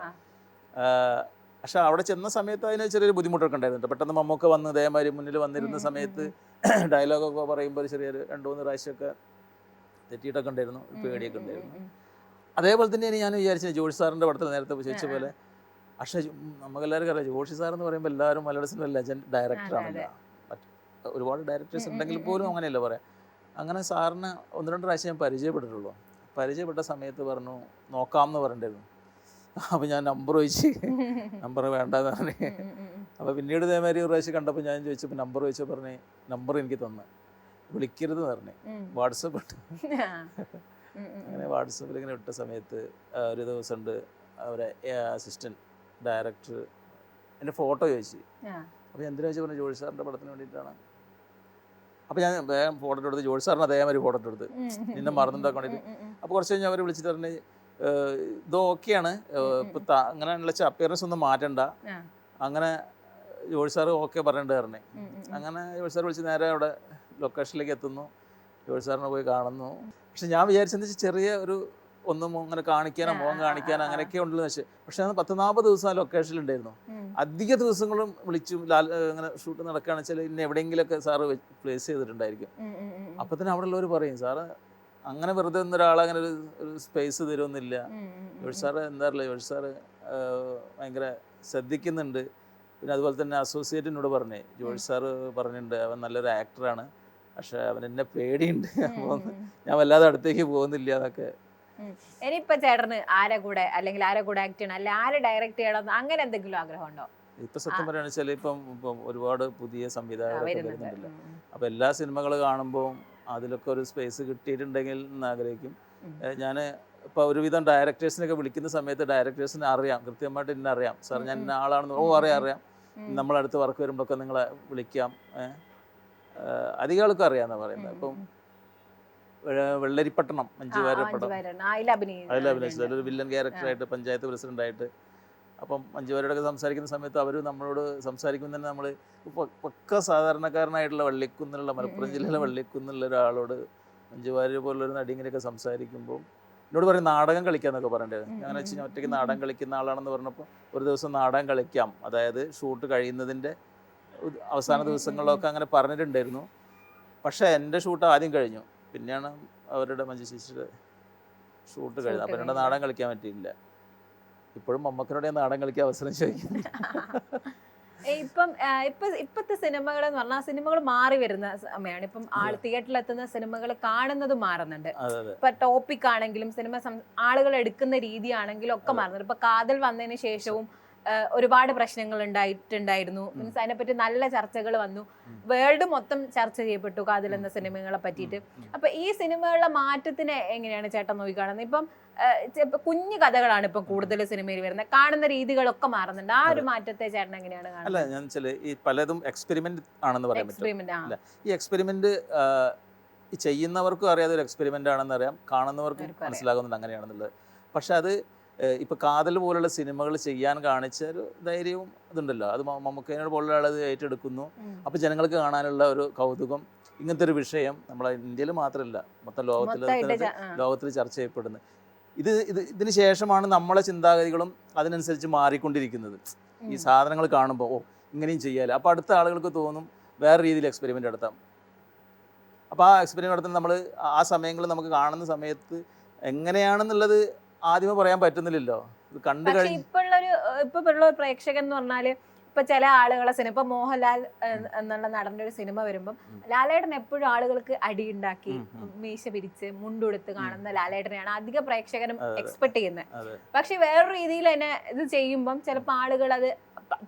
A: പക്ഷെ അവിടെ ചെന്ന സമയത്ത് അതിന് ചെറിയൊരു ബുദ്ധിമുട്ടൊക്കെ ഉണ്ടായിരുന്നു. പെട്ടെന്ന് മമ്മൂക്ക വന്ന് ഇതേമാതിരി മുന്നിൽ വന്നിരുന്ന സമയത്ത് ഡയലോഗൊക്കെ പറയുമ്പോൾ ചെറിയൊരു 2-3 പ്രാവശ്യമൊക്കെ തെറ്റിയിട്ടൊക്കെ ഉണ്ടായിരുന്നു, പേടിയൊക്കെ ഉണ്ടായിരുന്നു. അതേപോലെ തന്നെയാണ് ഞാൻ വിചാരിച്ചത് ജോഷി സാറിൻ്റെ പടത്തിൽ നേരത്തെ ചോദിച്ച പോലെ. പക്ഷേ നമുക്കെല്ലാവർക്കും അറിയാം, ജോഷി സാർ എന്ന് പറയുമ്പോൾ എല്ലാവരും മലയാള സിനിമ ലെജൻഡ് ഡയറക്ടറാണല്ലോ. ഒരുപാട് ഡയറക്ടേഴ്സ് ഉണ്ടെങ്കിൽ പോലും അങ്ങനെയല്ല പറയാം. അങ്ങനെ സാറിന് 1-2 പ്രാവശ്യം ഞാൻ പരിചയപ്പെട്ടിട്ടുള്ളൂ. പരിചയപ്പെട്ട സമയത്ത് പറഞ്ഞു നോക്കാമെന്ന് പറഞ്ഞിട്ടുണ്ടായിരുന്നു. അപ്പോൾ ഞാൻ നമ്പർ ചോദിച്ച്, നമ്പർ വേണ്ടെന്ന് പറഞ്ഞു. അപ്പോൾ പിന്നീട് ഇതേമാതിരി ഒരു പ്രാവശ്യം കണ്ടപ്പോൾ ഞാൻ ചോദിച്ചപ്പോൾ നമ്പർ ചോദിച്ചാൽ പറഞ്ഞ് നമ്പർ എനിക്ക് തന്ന്, വിളിക്കരുത് പറഞ്ഞു. വാട്സപ്പ് ഇട്ട് അങ്ങനെ വാട്സപ്പിൽ ഇങ്ങനെ ഇട്ട സമയത്ത് ഒരു ദിവസമുണ്ട് അവരെ അസിസ്റ്റൻറ്റ് ഡയറക്ടർ എൻ്റെ ഫോട്ടോ ചോദിച്ചു. അപ്പോൾ ഞാൻ എന്തിനാ ചോദിച്ചാൽ പറഞ്ഞു ജോഷി സാറിൻ്റെ പടത്തിന് വേണ്ടിയിട്ടാണ്. അപ്പോൾ ഞാൻ വേഗം ഫോട്ടോ എടുത്ത് ജോഷി സാറിന് അതേമാതിരി ഫോട്ടോ എടുത്ത് നിന്നെ മറന്നുണ്ടാക്കാൻ വേണ്ടിയിട്ട്. അപ്പോൾ കുറച്ച് കഴിഞ്ഞ് അവർ വിളിച്ചിട്ട് പറഞ്ഞ് ഇത് ഓക്കെയാണ്, ഇപ്പം അങ്ങനെയുള്ള അപ്പിയറൻസ് ഒന്നും മാറ്റണ്ട. അങ്ങനെ ജോഷി സാറ് ഓക്കെ പറഞ്ഞിട്ട് പറഞ്ഞേ. അങ്ങനെ ജോഷി സാർ വിളിച്ച് നേരെ അവിടെ ലൊക്കേഷനിലേക്ക് എത്തുന്നു, ജോഷി സാറിനെ പോയി കാണുന്നു. പക്ഷെ ഞാൻ വിചാരിച്ചെന്ന് വെച്ചാൽ ചെറിയ ഒന്നും അങ്ങനെ കാണിക്കാനോ മുഖം കാണിക്കാനോ അങ്ങനെയൊക്കെ ഉണ്ടെന്ന് വെച്ചാൽ. പക്ഷെ അന്ന് 10-40 ദിവസം ആ ലൊക്കേഷനിലുണ്ടായിരുന്നു. അധിക ദിവസങ്ങളും വിളിച്ചു അങ്ങനെ ഷൂട്ട് നടക്കുകയാണെന്ന് വെച്ചാൽ ഇന്നെ എവിടെയെങ്കിലുമൊക്കെ സാറ് പ്ലേസ് ചെയ്തിട്ടുണ്ടായിരിക്കും. അപ്പം തന്നെ അവിടെ ഉള്ളവർ പറയും സാറ് അങ്ങനെ വെറുതെ ഒന്നൊരാളങ്ങനെ ഒരു സ്പേസ് തരുമെന്നില്ല. ജോഷി സാറ് എന്താ അറിയില്ല, ജോഷി സാറ് ഭയങ്കര ശ്രദ്ധിക്കുന്നുണ്ട്, പിന്നെ അതുപോലെ തന്നെ അസോസിയേറ്റിനോട് പറഞ്ഞേ ജോർജ് സാറ് പറഞ്ഞിട്ടുണ്ട് അവൻ നല്ലൊരു ആക്ടറാണ്, പക്ഷെ അവൻ എന്നെ പേടിയുണ്ട്, അപ്പോൾ ഞാൻ വല്ലാതെ അടുത്തേക്ക് പോകുന്നില്ല എന്നൊക്കെ.
B: ഇനിയിപ്പോ ചേട്ടന് ആരെ കൂടെ അല്ലെങ്കിൽ ആരെ കൂടെ ആക്ട് ചെയ്യണം അല്ലെ ആരെ ഡയറക്ട് ചെയ്യണം അങ്ങനെ എന്തെങ്കിലും ആഗ്രഹം ഉണ്ടോ?
A: ഇപ്പം സത്യം പറയുകയാണെന്ന് വെച്ചാൽ ഇപ്പം ഒരുപാട് പുതിയ സംവിധായകരൊക്കെ വരുന്നുണ്ടല്ലോ. അപ്പോൾ എല്ലാ സിനിമകൾ കാണുമ്പോൾ അതിലൊക്കെ ഒരു സ്പേസ് കിട്ടിയിട്ടുണ്ടെങ്കിൽ എന്ന് ആഗ്രഹിക്കും. ഞാൻ ഇപ്പോൾ ഒരുവിധം ഡയറക്ടേഴ്സിനൊക്കെ വിളിക്കുന്ന സമയത്ത് ഡയറക്ടേഴ്സിനെ അറിയാം, കൃത്യമായിട്ട് എന്നെ അറിയാം. സാർ ഞാൻ ഇന്ന ആളാണെന്ന്, അറിയാം നമ്മളടുത്ത് വർക്ക് വരുമ്പോഴൊക്കെ നിങ്ങളെ വിളിക്കാം. അധികം ആൾക്കും അറിയാമെന്നാണ് പറയുന്നത്. ഇപ്പം വെള്ളരിപ്പട്ടണം, മഞ്ജു വാര്യപ്പട്ടണം, അതിൽ അഭിനയിച്ചത് അതിലൊരു വില്ലൻ ക്യാരക്ടറായിട്ട് പഞ്ചായത്ത് പ്രസിഡൻ്റായിട്ട്. അപ്പം മഞ്ജു വാര്യരോടൊക്കെ സംസാരിക്കുന്ന സമയത്ത് അവർ നമ്മളോട് സംസാരിക്കുമ്പോൾ തന്നെ നമ്മൾ പക്ക സാധാരണക്കാരനായിട്ടുള്ള വള്ളിക്കുന്നുള്ള, മലപ്പുറം ജില്ലയിലെ വള്ളിക്കുന്നുള്ള ഒരാളോട് മഞ്ജു വാര്യർ പോലുള്ളൊരു നടി ഇങ്ങനെയൊക്കെ സംസാരിക്കുമ്പോൾ എന്നോട് പറയും നാടകം കളിക്കാമെന്നൊക്കെ പറഞ്ഞിട്ട്. ഞാൻ വെച്ച് ഞാൻ ഒറ്റയ്ക്ക് നാടകം കളിക്കുന്ന ആളാണെന്ന് പറഞ്ഞപ്പോൾ ഒരു ദിവസം നാടകം കളിക്കാം, അതായത് ഷൂട്ട് കഴിയുന്നതിൻ്റെ അവസാന ദിവസങ്ങളിലൊക്കെ അങ്ങനെ പറഞ്ഞിട്ടുണ്ടായിരുന്നു. പക്ഷേ എൻ്റെ ഷൂട്ട് ആദ്യം കഴിഞ്ഞു, പിന്നെയാണ് അവരുടെ മഞ്ജു ചേച്ചിയുടെ ഷൂട്ട് കഴിഞ്ഞത്. അപ്പം എന്നോട് നാടകം കളിക്കാൻ പറ്റിയില്ല. ഇപ്പോഴും മമ്മക്കനോട് ഞാൻ നാടകം കളിക്കാൻ അവസരം ചോദിക്കുന്നു.
B: ഇപ്പത്തെ സിനിമകൾ എന്ന് പറഞ്ഞാൽ സിനിമകൾ മാറി വരുന്ന സമയമാണ്. ഇപ്പം തിയേറ്ററിൽ എത്തുന്ന സിനിമകൾ കാണുന്നത് മാറുന്നുണ്ട്. ഇപ്പൊ ടോപ്പിക് ആണെങ്കിലും സിനിമ ആളുകൾ എടുക്കുന്ന രീതി ആണെങ്കിലും ഒക്കെ മാറുന്നുണ്ട്. ഇപ്പൊ കാതൽ വന്നതിന് ശേഷവും ഒരുപാട് പ്രശ്നങ്ങൾ ഉണ്ടായിട്ടുണ്ടായിരുന്നു. മീൻസ് അതിനെപ്പറ്റി നല്ല ചർച്ചകൾ വന്നു, വേൾഡ് മൊത്തം ചർച്ച ചെയ്യപ്പെട്ടു കാതൽ എന്ന സിനിമകളെ പറ്റിയിട്ട്. അപ്പൊ ഈ സിനിമകളുടെ മാറ്റത്തിനെ എങ്ങനെയാണ് ചേട്ടൻ നോക്കിക്കാണുന്നത്? ഇപ്പം കുഞ്ഞു കഥകളാണ് ഇപ്പം കൂടുതൽ സിനിമയിൽ വരുന്നത്, കാണുന്ന രീതികളൊക്കെ മാറുന്നുണ്ട്. ആ ഒരു മാറ്റത്തെ ചേട്ടൻ എങ്ങനെയാണ് കാണുന്നത്?
A: അല്ല, ഞാൻ ഈ പലതും എക്സ്പെരിമെന്റ് ആണെന്ന് പറയാൻ പറ്റും. ഈ എക്സ്പെരിമെന്റ് ചെയ്യുന്നവർക്കും അറിയാതെ ഒരു എക്സ്പെരിമെന്റ് ആണെന്ന് അറിയാം, കാണുന്നവർക്കും മനസ്സിലാകുന്നുണ്ട് അങ്ങനെയാണെന്നുള്ളത്. പക്ഷെ അത് ഇപ്പൊ കാതൽ പോലുള്ള സിനിമകൾ ചെയ്യാൻ കാണിച്ച ഒരു ധൈര്യവും ഇതുണ്ടല്ലോ, അത് മമ്മൂക്കയോട് പോലുള്ള ആളത് ഏറ്റെടുക്കുന്നു. അപ്പൊ ജനങ്ങൾക്ക് കാണാനുള്ള ഒരു കൗതുകം, ഇങ്ങനത്തെ ഒരു വിഷയം നമ്മളെ ഇന്ത്യയിൽ മാത്രമല്ല മൊത്തം ലോകത്തിൽ ചർച്ച ചെയ്യപ്പെടുന്നത്. ഇതിന് ശേഷമാണ് നമ്മളെ ചിന്താഗതികളും അതിനനുസരിച്ച് മാറിക്കൊണ്ടിരിക്കുന്നത്. ഈ സാധനങ്ങൾ കാണുമ്പോൾ ഇങ്ങനെയും ചെയ്യാമല്ലോ, അപ്പോൾ അടുത്ത ആളുകൾക്ക് തോന്നും വേറെ രീതിയിൽ എക്സ്പെരിമെൻ്റ് നടത്താം. അപ്പോൾ ആ എക്സ്പെരിമെൻ്റ് നടത്തുന്ന നമ്മൾ ആ സമയങ്ങളിൽ നമുക്ക് കാണുന്ന സമയത്ത് എങ്ങനെയാണെന്നുള്ളത് ആദ്യമേ പറയാൻ പറ്റുന്നില്ലല്ലോ. ഇത് കണ്ടു കഴിഞ്ഞു
B: ഇപ്പോഴുള്ള പ്രേക്ഷകൻ എന്ന് പറഞ്ഞാല് ഇപ്പൊ ചില ആളുകളെ സിനിമ, ഇപ്പൊ മോഹൻലാൽ എന്നുള്ള നടന്റെ ഒരു സിനിമ വരുമ്പം ലാലേട്ടൻ എപ്പോഴും ആളുകൾക്ക് അടിയുണ്ടാക്കി മീശ പിരിച്ച് മുണ്ടുടുത്ത് കാണുന്ന ലാലേട്ടനെയാണ് അധിക പ്രേക്ഷകനും എക്സ്പെക്ട് ചെയ്യുന്നത്. പക്ഷെ വേറൊരു രീതിയിൽ തന്നെ ഇത് ചെയ്യുമ്പം ചിലപ്പോൾ ആളുകൾ അത്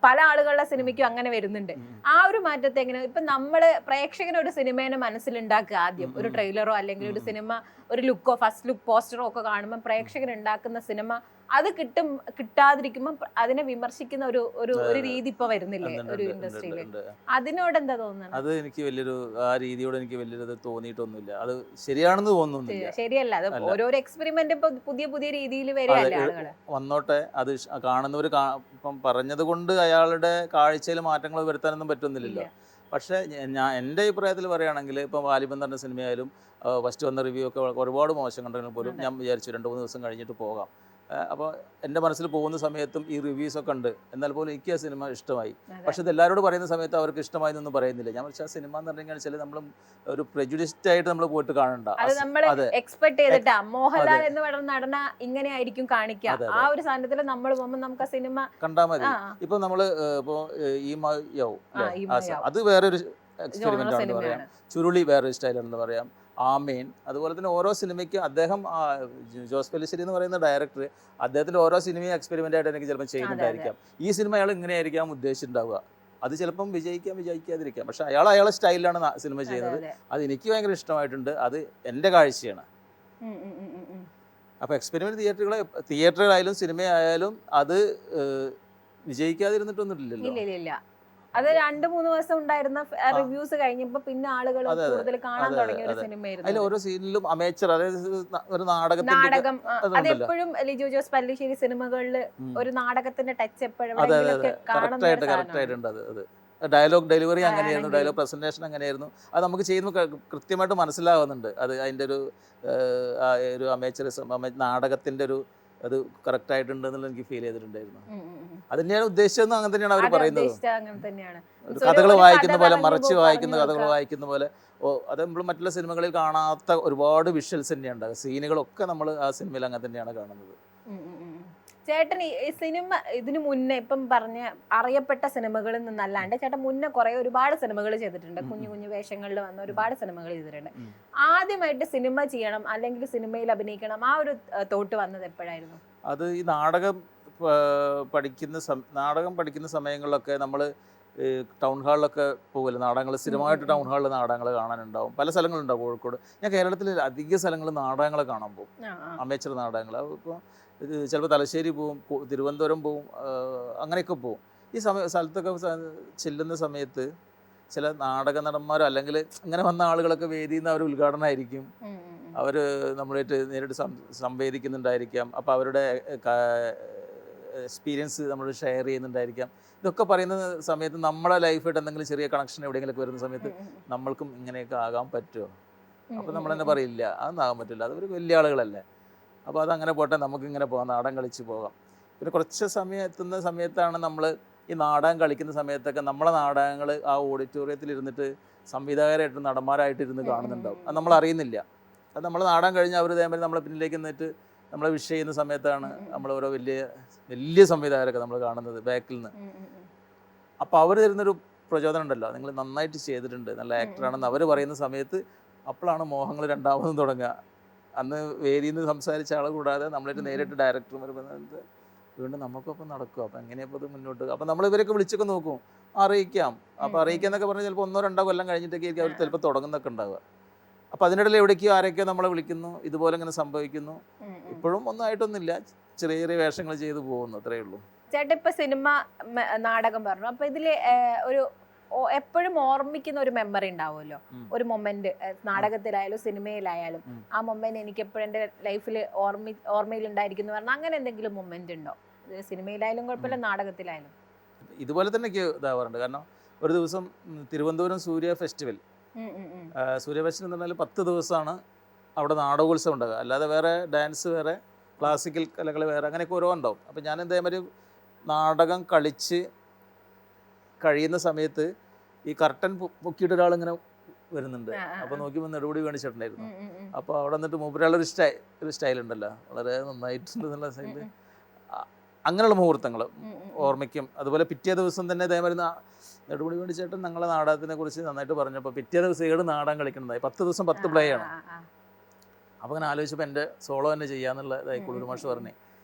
B: പല ആളുകളുടെ സിനിമയ്ക്കും അങ്ങനെ വരുന്നുണ്ട്. ആ ഒരു മാറ്റത്തെ എങ്ങനെ ഇപ്പൊ നമ്മള് പ്രേക്ഷകനൊരു സിനിമേനെ മനസ്സിലുണ്ടാക്കുക, ആദ്യം ഒരു ട്രെയിലറോ അല്ലെങ്കിൽ ഒരു സിനിമ ഒരു ലുക്കോ ഫസ്റ്റ് ലുക്ക് പോസ്റ്ററോ ഒക്കെ കാണുമ്പോൾ പ്രേക്ഷകൻ ഉണ്ടാക്കുന്ന സിനിമ അത് കിട്ടാതിരിക്കുമ്പോൾ അതിനെ വിമർശിക്കുന്ന ഒരു രീതി ഇപ്പൊ വരുന്നില്ലേ ഒരു ഇൻഡസ്ട്രിയിൽ? അതിനോട് എന്താ തോന്നുന്നത്?
A: അത് എനിക്ക് വലിയൊരു ആ രീതിയോട് എനിക്ക് വലിയൊരു തോന്നിയിട്ടൊന്നുമില്ല. അത് ശരിയാണെന്ന് തോന്നുന്നില്ല.
B: ശരിയല്ല, അത് ഓരോരോ എക്സ്പെരിമെന്റ് ഇപ്പൊ പുതിയ പുതിയ രീതിയിൽ വരികയല്ലേ ആളുകള്.
A: വന്നോട്ടെ, അത് കാണുന്നവർ ഇപ്പം പറഞ്ഞത് കൊണ്ട് അയാളുടെ കാഴ്ചയിൽ മാറ്റങ്ങൾ വരുത്താനൊന്നും പറ്റുന്നില്ലല്ലോ. പക്ഷേ എൻ്റെ അഭിപ്രായത്തിൽ പറയുകയാണെങ്കിൽ ഇപ്പോൾ വാലിബൻ എന്ന് പറഞ്ഞ സിനിമയായാലും ഫസ്റ്റ് വന്ന റിവ്യൂ ഒക്കെ ഒരുപാട് മോശം കണ്ടെങ്കിൽ പോലും ഞാൻ വിചാരിച്ചു 2-3 ദിവസം കഴിഞ്ഞിട്ട് പോകാം. അപ്പോൾ എൻ്റെ മനസ്സിൽ പോകുന്ന സമയത്തും ഈ റിവ്യൂസൊക്കെ ഉണ്ട്, എന്നാൽ പോലും എനിക്ക് ആ സിനിമ ഇഷ്ടമായി. പക്ഷെ ഇത് എല്ലാവരോട് പറയുന്ന സമയത്ത് അവർക്ക് ഇഷ്ടമായി എന്നൊന്നും പറയുന്നില്ല. ഞാൻ പക്ഷേ ആ സിനിമ എന്ന് പറഞ്ഞു കഴിഞ്ഞാൽ നമ്മൾ ഒരു പ്രജുഡിസ്റ്റ് ആയിട്ട് നമ്മൾ പോയിട്ട് കാണണ്ട.
B: മോഹൻലാൽ എന്ന് പറയുന്ന നടന ഇങ്ങനെ ആയിരിക്കും കാണിക്കുക, ആ ഒരു സാധനത്തിൽ നമ്മൾ പോകുമ്പോൾ നമുക്ക് ആ സിനിമ
A: കണ്ടാൽ മതി. ഇപ്പൊ നമ്മള് അത് വേറൊരു എക്സ്പെരിമെന്റ് ആണെന്ന് പറയാം, ചുരുളി വേറൊരു സ്റ്റൈലാണെന്ന് പറയാം, ആമേൻ. അതുപോലെ തന്നെ ഓരോ സിനിമയ്ക്കും അദ്ദേഹം ജോസ് പെല്ലിശ്ശേരി എന്ന് പറയുന്ന ഡയറക്ടർ അദ്ദേഹത്തിൻ്റെ ഓരോ സിനിമയും എക്സ്പെരിമെൻ്റ് ആയിട്ട് എനിക്ക് ചിലപ്പോൾ ചെയ്യുന്നുണ്ടായിരിക്കാം. ഈ സിനിമ അയാൾ ഇങ്ങനെയായിരിക്കാം ഉദ്ദേശിച്ചിട്ടുണ്ടാവുക, അത് ചിലപ്പം വിജയിക്കാതിരിക്കാം. പക്ഷെ അയാളെ സ്റ്റൈലിലാണ് സിനിമ ചെയ്യുന്നത്. അത് എനിക്ക് ഭയങ്കര ഇഷ്ടമായിട്ടുണ്ട്, അത് എൻ്റെ കാഴ്ചയാണ്. അപ്പോൾ എക്സ്പെരിമെൻ്റ് തിയേറ്ററുകളായാലും സിനിമയായാലും അത് വിജയിക്കാതിരുന്നിട്ടൊന്നുമില്ലല്ലോ.
B: അത് 2-3 ദിവസം ഉണ്ടായിരുന്ന റിവ്യൂസ് കഴിഞ്ഞപ്പോ പിന്നെ ആളുകൾ കൂടുതൽ കാണാൻ തുടങ്ങിയ ഒരു സിനിമയായിരുന്നു.
A: ഓരോ സീനിലും അമേച്ചർ, അതായത് ഒരു നാടകം,
B: അതെപ്പോഴും ലിജോ ജോസ് പല്ലിശ്ശേരി സിനിമകളിൽ ഒരു നാടകത്തിന്റെ ടച്ച് എപ്പോഴും
A: ഡയലോഗ് ഡെലിവറി അങ്ങനെയായിരുന്നു, ഡയലോഗ് പ്രസന്റേഷൻ അങ്ങനെയായിരുന്നു. അത് നമുക്ക് ചെയ്യുമ്പോൾ കൃത്യമായിട്ട് മനസ്സിലാവുന്നുണ്ട്. അത് അതിൻ്റെ ഒരു അമേച്ചറിസം, നാടകത്തിൻ്റെ അത് കറക്റ്റ് ആയിട്ടുണ്ട് എന്നുള്ളത് എനിക്ക് ഫീൽ ചെയ്തിട്ടുണ്ടായിരുന്നു. അത് തന്നെയാണ് ഉദ്ദേശിച്ചതെന്ന് അങ്ങനെ തന്നെയാണ് അവർ പറയുന്നത്. കഥകൾ വായിക്കുന്ന പോലെ, മറച്ച് വായിക്കുന്ന കഥകൾ വായിക്കുന്ന പോലെ. അത് നമ്മൾ മറ്റുള്ള സിനിമകളിൽ കാണാത്ത ഒരുപാട് വിഷ്വൽസ് തന്നെയാണ്, സീനുകളൊക്കെ നമ്മൾ ആ സിനിമയിൽ അങ്ങനെ തന്നെയാണ് കാണുന്നത്.
B: ചേട്ടൻ ഈ സിനിമ ഇതിനു മുന്നേ ഇപ്പം പറഞ്ഞ അറിയപ്പെട്ട സിനിമകളിൽ നിന്നല്ലാണ്ട് ചേട്ടൻ മുന്നേ ഒരുപാട് സിനിമകൾ ചെയ്തിട്ടുണ്ട്. കുഞ്ഞു കുഞ്ഞു വേഷങ്ങളിൽ വന്ന ഒരുപാട് സിനിമകൾ ചെയ്തിട്ടുണ്ട്. ആദ്യമായിട്ട് സിനിമ ചെയ്യണം അല്ലെങ്കിൽ സിനിമയിൽ അഭിനയിക്കണം ആ ഒരു തോട്ട് വന്നത് എപ്പോഴായിരുന്നു?
A: അത് ഈ നാടകം പഠിക്കുന്ന സമയങ്ങളിലൊക്കെ നമ്മൾ ടൗൺ ഹാളിലൊക്കെ പോകുമല്ലോ, നാടകങ്ങൾ സ്ഥിരമായിട്ട് ടൗൺ ഹാളിൽ നാടകങ്ങൾ കാണാനുണ്ടാവും. പല സ്ഥലങ്ങളുണ്ടാവും കോഴിക്കോട്. ഞാൻ കേരളത്തിൽ അധിക സ്ഥലങ്ങളിൽ നാടകങ്ങൾ കാണാൻ പോകും, അമേച്ചർ നാടകങ്ങൾ. ഇപ്പോൾ ചിലപ്പോൾ തലശ്ശേരി പോവും, തിരുവനന്തപുരം പോവും, അങ്ങനെയൊക്കെ പോവും. ഈ സ്ഥലത്തൊക്കെ ചെല്ലുന്ന സമയത്ത് ചില നാടക നടന്മാരോ അല്ലെങ്കിൽ ഇങ്ങനെ വന്ന ആളുകളൊക്കെ വേദിയിൽ നിന്ന് അവർ ഉദ്ഘാടനമായിരിക്കും, അവർ നമ്മളായിട്ട് നേരിട്ട് സംവേദിക്കുന്നുണ്ടായിരിക്കാം. അപ്പോൾ അവരുടെ എക്സ്പീരിയൻസ് നമ്മൾ ഷെയർ ചെയ്യുന്നുണ്ടായിരിക്കാം. ഇതൊക്കെ പറയുന്ന സമയത്ത് നമ്മളെ ലൈഫായിട്ട് എന്തെങ്കിലും ചെറിയ കണക്ഷൻ എവിടെയെങ്കിലൊക്കെ വരുന്ന സമയത്ത് നമ്മൾക്കും ഇങ്ങനെയൊക്കെ ആകാൻ പറ്റുമോ? അപ്പോൾ നമ്മൾ തന്നെ പറയില്ല, അതൊന്നും ആകാൻ പറ്റില്ല, അതൊരു വലിയ ആളുകളല്ലേ, അപ്പോൾ അതങ്ങനെ പോട്ടെ, നമുക്കിങ്ങനെ പോകാം, നാടകം കളിച്ച് പോകാം. പിന്നെ കുറച്ച് സമയം എത്തുന്ന സമയത്താണ് നമ്മൾ ഈ നാടകം കളിക്കുന്ന സമയത്തൊക്കെ നമ്മളെ നാടകങ്ങൾ ആ ഓഡിറ്റോറിയത്തിൽ ഇരുന്നിട്ട് സംവിധായകരായിട്ട് നടന്മാരായിട്ട് ഇരുന്ന് കാണുന്നുണ്ടാവും. അത് നമ്മൾ അറിയുന്നില്ല. അത് നമ്മൾ നാടകം കഴിഞ്ഞ് അവർ ഇതേമാതിരി നമ്മളെ പിന്നിലേക്ക് നിന്നിട്ട് നമ്മളെ വിഷ് ചെയ്യുന്ന സമയത്താണ് നമ്മൾ ഓരോ വലിയ സംവിധായകരൊക്കെ നമ്മൾ കാണുന്നത് ബാക്കിൽ നിന്ന്. അപ്പോൾ അവർ തരുന്നൊരു പ്രചോദനം ഉണ്ടല്ലോ, നിങ്ങൾ നന്നായിട്ട് ചെയ്തിട്ടുണ്ട്, നല്ല ആക്ടറാണെന്ന് അവർ പറയുന്ന സമയത്ത് അപ്പോഴാണ് മോഹങ്ങൾ രണ്ടാമതും തുടങ്ങുക. അന്ന് വേദിയിൽ നിന്ന് സംസാരിച്ച ആൾ കൂടാതെ നമ്മളായിട്ട് നേരിട്ട് ഡയറക്ടർമാർ പറയുന്നത് വീണ്ടും നമുക്കൊപ്പം നടക്കും. അപ്പോൾ എങ്ങനെയപ്പോൾ ഇത് മുന്നോട്ട്? അപ്പോൾ നമ്മൾ ഇവരൊക്കെ വിളിച്ചൊക്കെ നോക്കും, അറിയിക്കാം. അപ്പോൾ അറിയിക്കാന്നൊക്കെ പറഞ്ഞാൽ ചിലപ്പോൾ 1-2 കൊല്ലം കഴിഞ്ഞിട്ടൊക്കെ ആയിരിക്കും അവർ ചിലപ്പോൾ തുടങ്ങുന്നൊക്കെ ഉണ്ടാവുക. അപ്പോൾ അതിനിടയിൽ എവിടേക്കോ ആരൊക്കെയോ നമ്മളെ വിളിക്കുന്നു, ഇതുപോലെ ഇങ്ങനെ സംഭവിക്കുന്നു. ഇപ്പോഴും ഒന്നും ആയിട്ടൊന്നുമില്ല, ചെറിയ ചെറിയ വേഷങ്ങൾ ചെയ്തു പോകുന്നു, അത്രയേ ഉള്ളൂ.
B: ചേട്ടാ ഇപ്പൊ സിനിമ നാടകം പറഞ്ഞു, അപ്പൊ ഇതില് ഒരു എപ്പോഴും ഓർമ്മിക്കുന്ന ഒരു മെമ്മറി ഉണ്ടാവുമല്ലോ, ഒരു മൊമെന്റ്, നാടകത്തിലായാലും സിനിമയിലായാലും ആ മൊമെന്റ് എനിക്ക് എപ്പോഴും എൻ്റെ ലൈഫിൽ ഓർമ്മയിൽ ഉണ്ടായിരിക്കുന്നു പറഞ്ഞാൽ അങ്ങനെ എന്തെങ്കിലും മൊമെന്റ് ഉണ്ടോ? സിനിമയിലായാലും കുഴപ്പമില്ല, നാടകത്തിലായാലും
A: ഇതുപോലെ തന്നെ എനിക്ക് ഇതാവാറുണ്ട്. കാരണം ഒരു ദിവസം തിരുവനന്തപുരം സൂര്യ ഫെസ്റ്റിവൽ എന്ന് പറഞ്ഞാൽ 10 ദിവസമാണ് അവിടെ നാടകോത്സവം ഉണ്ടാകുക. അല്ലാതെ വേറെ ഡാൻസ് വേറെ, ക്ലാസിക്കൽ കലകൾ വേറെ, അങ്ങനെയൊക്കെ ഓരോ ഉണ്ടാവും. അപ്പോൾ ഞാൻ ഇതേമാതിരി നാടകം കളിച്ച് കഴിയുന്ന സമയത്ത് ഈ കർട്ടൻ പൊക്കിയിട്ട് ഒരാളിങ്ങനെ വരുന്നുണ്ട്. അപ്പോൾ നോക്കിയപ്പോൾ നെടുപടി വേണിച്ചിട്ടുണ്ടായിരുന്നു. അപ്പോൾ അവിടെ നിന്നിട്ട് മൂപ്പരാളൊരു സ്റ്റൈലുണ്ടല്ലോ, വളരെ നന്നായിട്ടുണ്ട് എന്നുള്ള സ്റ്റൈല്. അങ്ങനെയുള്ള മുഹൂർത്തങ്ങൾ ഓർമ്മിക്കും. അതുപോലെ പിറ്റേ ദിവസം തന്നെ ഇതേമാതിരി നെടുമുടി വേണിച്ചേട്ടൻ ഞങ്ങളെ നാടകത്തിനെ കുറിച്ച് നന്നായിട്ട് പറഞ്ഞപ്പോൾ പിറ്റേ ദിവസം 7 നാടകം കളിക്കുന്നതായി. 10 ദിവസം 10 പ്ലേ ആണ്. അപ്പോൾ അങ്ങനെ ആലോചിച്ചപ്പോൾ എൻ്റെ സോളോ തന്നെ ചെയ്യാന്നുള്ള ഇതായി കുളിർ മാഷ് പറഞ്ഞു.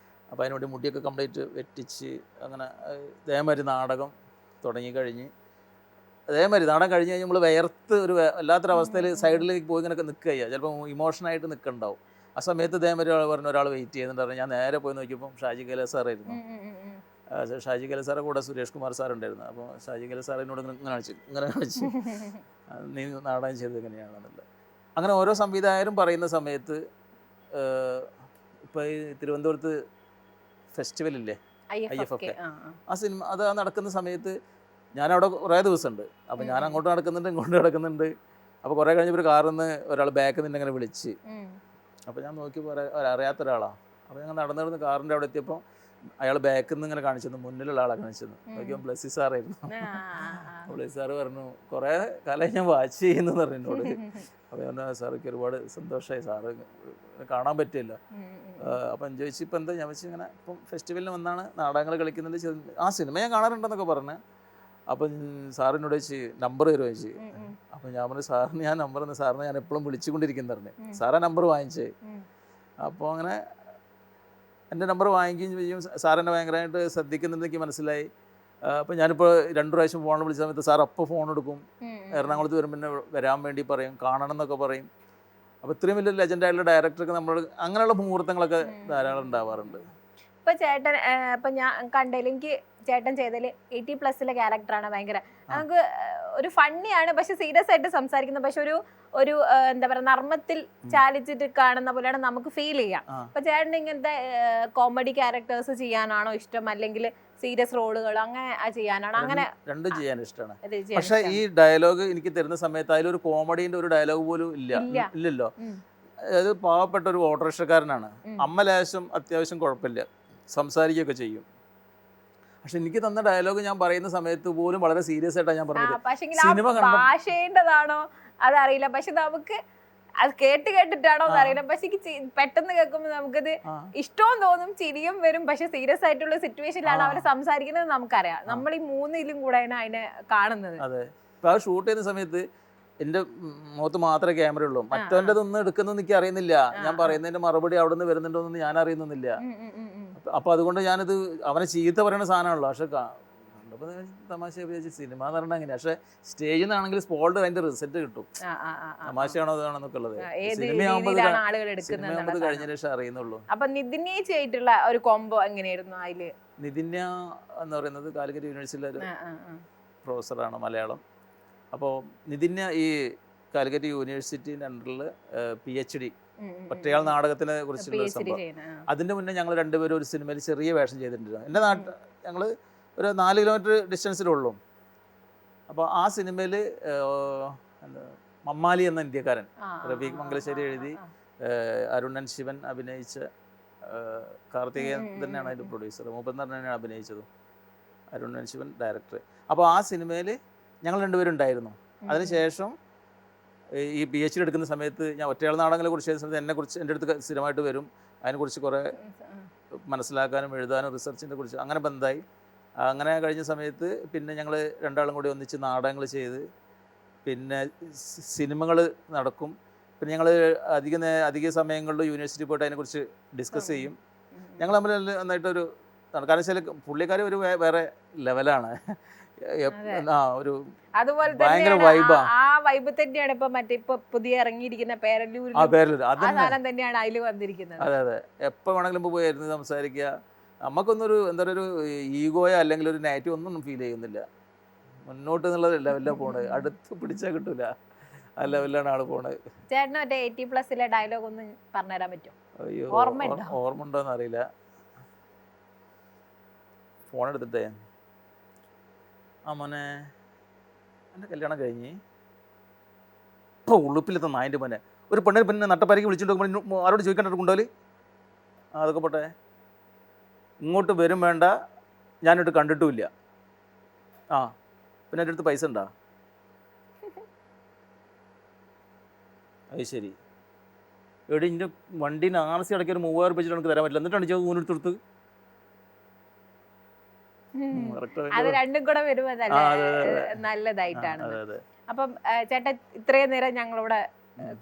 A: അപ്പോൾ അതിനുവേണ്ടി മുടിയൊക്കെ കംപ്ലീറ്റ് വെട്ടിച്ച് അങ്ങനെ ഇതേമാതിരി നാടകം തുടങ്ങിക്കഴിഞ്ഞ് അതേമാതിരി നാടകം കഴിഞ്ഞ് കഴിഞ്ഞ് നമ്മൾ വിയർത്ത് ഒരു വല്ലാത്തൊരവസ്ഥയിൽ സൈഡിലേക്ക് പോയി ഇങ്ങനെയൊക്കെ നിൽക്കുക ചെയ്യുക. ചിലപ്പോൾ ഇമോഷനായിട്ട് നിൽക്കുന്നുണ്ടാവും. ആ സമയത്ത് ഇതേമാതിരി ഒരാൾ വെയിറ്റ് ചെയ്യുന്നുണ്ടായിരുന്നു. ഞാൻ നേരെ പോയി നോക്കിയപ്പോൾ ഷാജി കൈലാസ് സാറായിരുന്നു. ഷാജി കൈലാസ് സാറെ കൂടെ സുരേഷ് കുമാർ സാറുണ്ടായിരുന്നു. അപ്പോൾ ഷാജി കൈലാസ് സാറിനോട് ഇങ്ങനെ കാണിച്ച് നീ നാടകം ചെയ്തത് എങ്ങനെയാണെന്നുള്ളത്. അങ്ങനെ ഓരോ സംവിധായകരും പറയുന്ന സമയത്ത് ഇപ്പോൾ ഈ തിരുവനന്തപുരത്ത് ഫെസ്റ്റിവലില്ലേ, IF ഒക്കെ, ആ സിനിമ അത് നടക്കുന്ന സമയത്ത് ഞാനവിടെ കുറേ ദിവസമുണ്ട്. അപ്പോൾ ഞാൻ അങ്ങോട്ട് നടക്കുന്നുണ്ട്, ഇങ്ങോട്ട് നടക്കുന്നുണ്ട്. അപ്പോൾ കുറേ കഴിഞ്ഞപ്പോൾ ഒരു കാറിൽ നിന്ന് ഒരാൾ ബാക്കിൽ നിന്ന് ഇങ്ങനെ വിളിച്ച്. അപ്പോൾ ഞാൻ നോക്കിയപ്പോൾ അറിയാത്ത ഒരാളാണ്. അപ്പോൾ ഞങ്ങൾ നടന്നിരുന്ന് കാറിൻ്റെ അവിടെ എത്തിയപ്പോൾ അയാൾ ബാക്കിൽ നിന്ന് ഇങ്ങനെ കാണിച്ചിരുന്നു, മുന്നിലുള്ള ആളെ കാണിച്ചിരുന്നു. നോക്കിയപ്പോൾ ബ്ലസ്സി സാറായിരുന്നു. ബ്ലസ്സി സാറ് പറഞ്ഞു കുറേ കാലം ഞാൻ വാച്ച് ചെയ്യുന്നു പറഞ്ഞു എന്നോട്. അപ്പോൾ ഞാൻ പറഞ്ഞു സാർക്ക് ഒരുപാട് സന്തോഷമായി, സാറ് കാണാൻ പറ്റില്ല. അപ്പം ചോദിച്ചു ഇപ്പം എന്താ? ഞാൻ വെച്ച് ഇങ്ങനെ ഇപ്പം ഫെസ്റ്റിവലിന് വന്നാണ് നാടകങ്ങൾ കളിക്കുന്നുണ്ട്, ആ സിനിമ ഞാൻ കാണാറുണ്ടെന്നൊക്കെ പറഞ്ഞു. അപ്പം സാറിനോട് ചോദിച്ച് നമ്പർ തരുമോ ചോദിച്ചു. അപ്പം ഞാൻ പറഞ്ഞു സാറിന് ഞാൻ നമ്പർ തന്നു, സാറിന് ഞാൻ എപ്പോഴും വിളിച്ചുകൊണ്ടിരിക്കുന്നു പറഞ്ഞു. സാറാ നമ്പർ വാങ്ങിച്ചേ. അപ്പോൾ അങ്ങനെ എൻ്റെ നമ്പർ വാങ്ങിക്കുകയും ചെയ്യും. സാറെന്നെ ഭയങ്കരമായിട്ട് ശ്രദ്ധിക്കുന്നുണ്ടെങ്കിൽ മനസ്സിലായി. അപ്പോൾ ഞാനിപ്പോൾ 2 പ്രാവശ്യം ഫോണിൽ വിളിച്ച സമയത്ത് സാർ അപ്പോൾ ഫോൺ എടുക്കും, എറണാകുളത്ത് വരുമ്പോൾ പിന്നെ വരാൻ വേണ്ടി പറയും, കാണണം എന്നൊക്കെ പറയും. അപ്പോൾ ഇത്രയും വലിയ ലെജൻഡായിട്ടുള്ള ഡയറക്ടർക്ക് നമ്മൾ അങ്ങനെയുള്ള മുഹൂർത്തങ്ങളൊക്കെ ധാരാളം ഉണ്ടാവാറുണ്ട്.
B: ഇപ്പൊ ചേട്ടൻ ഇപ്പൊ ഞാൻ കണ്ടതിൽ എനിക്ക് ചേട്ടൻ ചെയ്തതിൽ 80+ ക്യാരക്ടറാണ്. ഭയങ്കര നമുക്ക് ഒരു ഫണ്ണിയാണ്, പക്ഷെ സീരിയസ് ആയിട്ട് സംസാരിക്കുന്നത്, പക്ഷെ ഒരു എന്താ പറയാ നർമ്മത്തിൽ ചാലിച്ചിട്ട് കാണുന്ന പോലെയാണ് നമുക്ക് ഫീൽ ചെയ്യാം. അപ്പൊ ചേട്ടൻ ഇങ്ങനത്തെ കോമഡി ക്യാരക്ടേഴ്സ് ചെയ്യാനാണോ ഇഷ്ടം, അല്ലെങ്കിൽ സീരിയസ് റോളുകൾ അങ്ങനെ ചെയ്യാനാണോ? അങ്ങനെ
A: രണ്ടും ചെയ്യാൻ ഇഷ്ടമാണ്. പക്ഷെ ഈ ഡയലോഗ് എനിക്ക് തരുന്ന സമയത്ത് അതിലൊരു കോമഡീന്റെ ഒരു ഡയലോഗ് പോലും ഇല്ലല്ലോ. അത് പാവപ്പെട്ട ഒരു ഓട്ടോറിക്ഷക്കാരനാണ്. അമ്മ ലേശം അത്യാവശ്യം കുഴപ്പമില്ല, സംസാരിക്കുകയൊക്കെ ചെയ്യും. പക്ഷെ എനിക്ക് തന്ന ഡയലോഗ് ഞാൻ പറയുന്ന സമയത്ത് പോലും വളരെ സീരിയസ് ആയിട്ടാണ് ഞാൻ പറഞ്ഞത്.
B: സിനിമ ഭാഷേണ്ടതാണോ അതറിയില്ല, പക്ഷെ നമുക്ക് അത് കേട്ടിട്ടാണോ അറിയില്ല, പക്ഷെ എനിക്ക് പെട്ടെന്ന് കേൾക്കുമ്പോൾ നമുക്കത് ഇഷ്ടവും തോന്നും, ചിരിയും വരും. പക്ഷെ സീരിയസ് ആയിട്ടുള്ള സിറ്റുവേഷനിലാണ് അവർ സംസാരിക്കുന്നത് നമുക്കറിയാം. നമ്മൾ ഈ മൂന്നിലും കൂടെയാണ് അതിനെ കാണുന്നത്.
A: അതെ, ഇപ്പൊ ആ ഷൂട്ട് ചെയ്യുന്ന സമയത്ത് എന്റെ മുഖത്ത് മാത്രമേ ക്യാമറ ഉള്ളൂ, മറ്റവൻ്റെതൊന്നും എടുക്കുന്നൊന്നും എനിക്ക് അറിയുന്നില്ല. ഞാൻ പറയുന്നതിന്റെ മറുപടി അവിടെ നിന്ന് വരുന്നുണ്ടോന്നും ഞാൻ അറിയുന്നില്ല. അപ്പൊ അതുകൊണ്ട് ഞാനിത് അവനെ ചീത്ത പറയുന്ന സാധനമാണല്ലോ. പക്ഷെ കണ്ടപ്പോൾ തമാശ ഉപയോഗിച്ച് സിനിമ എന്ന് പറഞ്ഞാൽ അങ്ങനെ. പക്ഷെ സ്റ്റേജിൽ നിന്നാണെങ്കിൽ സ്പോട്ട് അതിന്റെ റിസൾട്ട് കിട്ടും, തമാശയാണോ അതാണെന്നൊക്കെ ഉള്ളത്. സിനിമയാകുമ്പോൾ കഴിഞ്ഞ ശേഷം അറിയുന്നുള്ളൂ.
B: അപ്പൊ നിതിന്യായിട്ടുള്ള ഒരു കോംബോ എങ്ങനെയായിരുന്നു അതില്?
A: നിതിന്യ എന്ന് പറയുന്നത് കാലിക്കറ്റ് യൂണിവേഴ്സിറ്റിയിലെ ഒരു പ്രൊഫസറാണ്, മലയാളം. അപ്പോൾ നിതിന്യ ഈ കാലിക്കറ്റ് യൂണിവേഴ്സിറ്റിൻ്റെ അണ്ടറിൽ PhD ഒറ്റയാൾ നാടകത്തിനെ കുറിച്ചുള്ള സംഭവം. അതിൻ്റെ മുന്നേ ഞങ്ങൾ രണ്ടുപേരും ഒരു സിനിമയിൽ ചെറിയ വേഷം ചെയ്തിട്ടുണ്ടായിരുന്നു. എൻ്റെ നാട്ടിൽ ഞങ്ങൾ ഒരു 4 കിലോമീറ്റർ ഡിസ്റ്റൻസിലുള്ളൂ. അപ്പോൾ ആ സിനിമയിൽ മമ്മാലി എന്ന ഇന്ത്യക്കാരൻ, റഫീഖ് മംഗലശ്ശേരി എഴുതി അരുണൻ ശിവൻ അഭിനയിച്ച, കാർത്തികേയൻ തന്നെയാണ് അതിൻ്റെ പ്രൊഡ്യൂസർ, മൂപ്പൻ തന്നെയാണ് അഭിനയിച്ചതും, അരുണൻ ശിവൻ ഡയറക്ടർ. അപ്പോൾ ആ സിനിമയിൽ ഞങ്ങൾ രണ്ടുപേരും ഉണ്ടായിരുന്നു. അതിനുശേഷം ഈ PhD എടുക്കുന്ന സമയത്ത് ഞാൻ ഒറ്റയാൾ നാടകങ്ങളെ കുറിച്ച് ചെയ്യുന്ന സമയത്ത് എന്നെക്കുറിച്ച് എൻ്റെ അടുത്ത് സ്ഥിരമായിട്ട് വരും. അതിനെക്കുറിച്ച് കുറേ മനസ്സിലാക്കാനും എഴുതാനും റിസർച്ചിനെ കുറിച്ച് അങ്ങനെ ബന്ധമായി. അങ്ങനെ കഴിഞ്ഞ സമയത്ത് പിന്നെ ഞങ്ങൾ രണ്ടാളും കൂടി ഒന്നിച്ച് നാടകങ്ങൾ ചെയ്ത്, പിന്നെ സിനിമകൾ നടക്കും. പിന്നെ ഞങ്ങൾ അധിക സമയങ്ങളിൽ യൂണിവേഴ്സിറ്റി പോയിട്ട് അതിനെക്കുറിച്ച് ഡിസ്കസ് ചെയ്യും. ഞങ്ങൾ തമ്മിൽ നന്നായിട്ടൊരു, കാരണം വെച്ചാൽ പുള്ളിക്കാർ ഒരു വേറെ ലെവലാണ്. ഒരു
B: അതുപോലെ ആ വൈബ് തന്നെയാണ് ഇപ്പൊ മറ്റേ ഇപ്പൊ പുതിയ ഇറങ്ങിയിരിക്കുന്ന പേരല്ലൂർ തന്നെയാണ് അതിൽ വന്നിരിക്കുന്നത്.
A: അതെ അതെ, എപ്പോൾ വേണമെങ്കിലും പോയി ഇരുന്ന് സംസാരിക്കുക. നമുക്കൊന്നൊരു എന്താ പറയുക, ഒരു ഈഗോയോ അല്ലെങ്കിൽ ഒരു നെഗറ്റീവ് ഒന്നും ഫീൽ ചെയ്യുന്നില്ല. മുന്നോട്ട് എന്നുള്ള ലെവലിലാണ് പോണത്, അടുത്ത് പിടിച്ചാൽ കിട്ടൂല, ആ ലെവലിലാണ് ആള് പോണത്.
B: ചേട്ടന് മറ്റേ 80+ ഡയലോഗ് ഒന്ന് പറഞ്ഞുതരാൻ പറ്റുമോ?
A: അയ്യോ, ഓർമ്മ ഉണ്ടോന്ന് അറിയില്ല. ഫോൺ എടുത്തിട്ടേ, ആ മോനെ എൻ്റെ കല്യാണം കഴിഞ്ഞ് ഇപ്പോൾ ഉളുപ്പിലെത്ത നായൻ്റെ മോനെ ഒരു പെണ്ണിന് പിന്നെ നട്ടപ്പാരിക്ക് വിളിച്ചിട്ട് ആരോട് ചോദിക്കേണ്ട കൊണ്ടുപോല്, അതൊക്കെ പോട്ടെ, ഇങ്ങോട്ട് വരും വേണ്ട, ഞാനിട്ട് കണ്ടിട്ടുമില്ല. പിന്നെ എൻ്റെ അടുത്ത് പൈസ ഉണ്ടോ? അത് ശരി, എവിടെ എൻ്റെ വണ്ടീൻ്റെ RC അടക്കി ഒരു 3000 രൂപ എനിക്ക് തരാൻ പറ്റില്ല, എന്നിട്ടാണ് ഊനെടുത്തെടുത്ത്.
B: അത് രണ്ടും കൂടെ വരുമ്പോ നല്ലതായിട്ടാണ്. അപ്പം ചേട്ടാ ഇത്രയും നേരം ഞങ്ങളോട്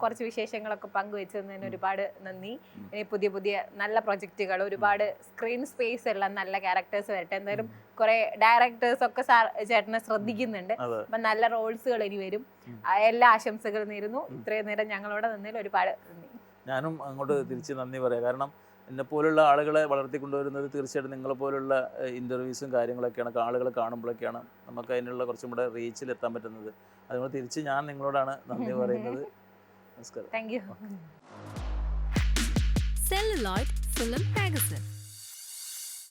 B: കുറച്ച് വിശേഷങ്ങളൊക്കെ പങ്കുവെച്ചതിന് ഒരുപാട് നന്ദി. ഇനി പുതിയ പുതിയ നല്ല പ്രൊജക്റ്റുകൾ, ഒരുപാട് സ്ക്രീൻ സ്പേസ് ഉള്ള നല്ല ക്യാരക്ടേഴ്സ് വരട്ടെ. എന്തായാലും കുറെ ഡയറക്ടേഴ്സ് ഒക്കെ ചേട്ടനെ ശ്രദ്ധിക്കുന്നുണ്ട്. അപ്പൊ നല്ല റോൾസുകൾ ഇനി വരും. എല്ലാ ആശംസകളും നേരുന്നു. ഇത്രയും നേരം ഞങ്ങളോട് നിന്നതിൽ ഒരുപാട് നന്ദി.
A: ഞാനും അങ്ങോട്ട് തിരിച്ച് നന്ദി പറയാം. കാരണം എന്നെപ്പോലുള്ള ആളുകളെ വളർത്തിക്കൊണ്ടുവരുന്നത് തീർച്ചയായിട്ടും നിങ്ങളെപ്പോലുള്ള ഇൻ്റർവ്യൂസും കാര്യങ്ങളൊക്കെയാണ്. ആളുകളെ കാണുമ്പോഴൊക്കെയാണ് നമുക്ക് അതിനുള്ള കുറച്ചും കൂടെ റീച്ചിലെത്താൻ പറ്റുന്നത്. അതുകൊണ്ട് തിരിച്ച് ഞാൻ നിങ്ങളോടാണ് നന്ദി പറയുന്നത്. നമസ്കാരം.
B: Thank you.
C: Celluloid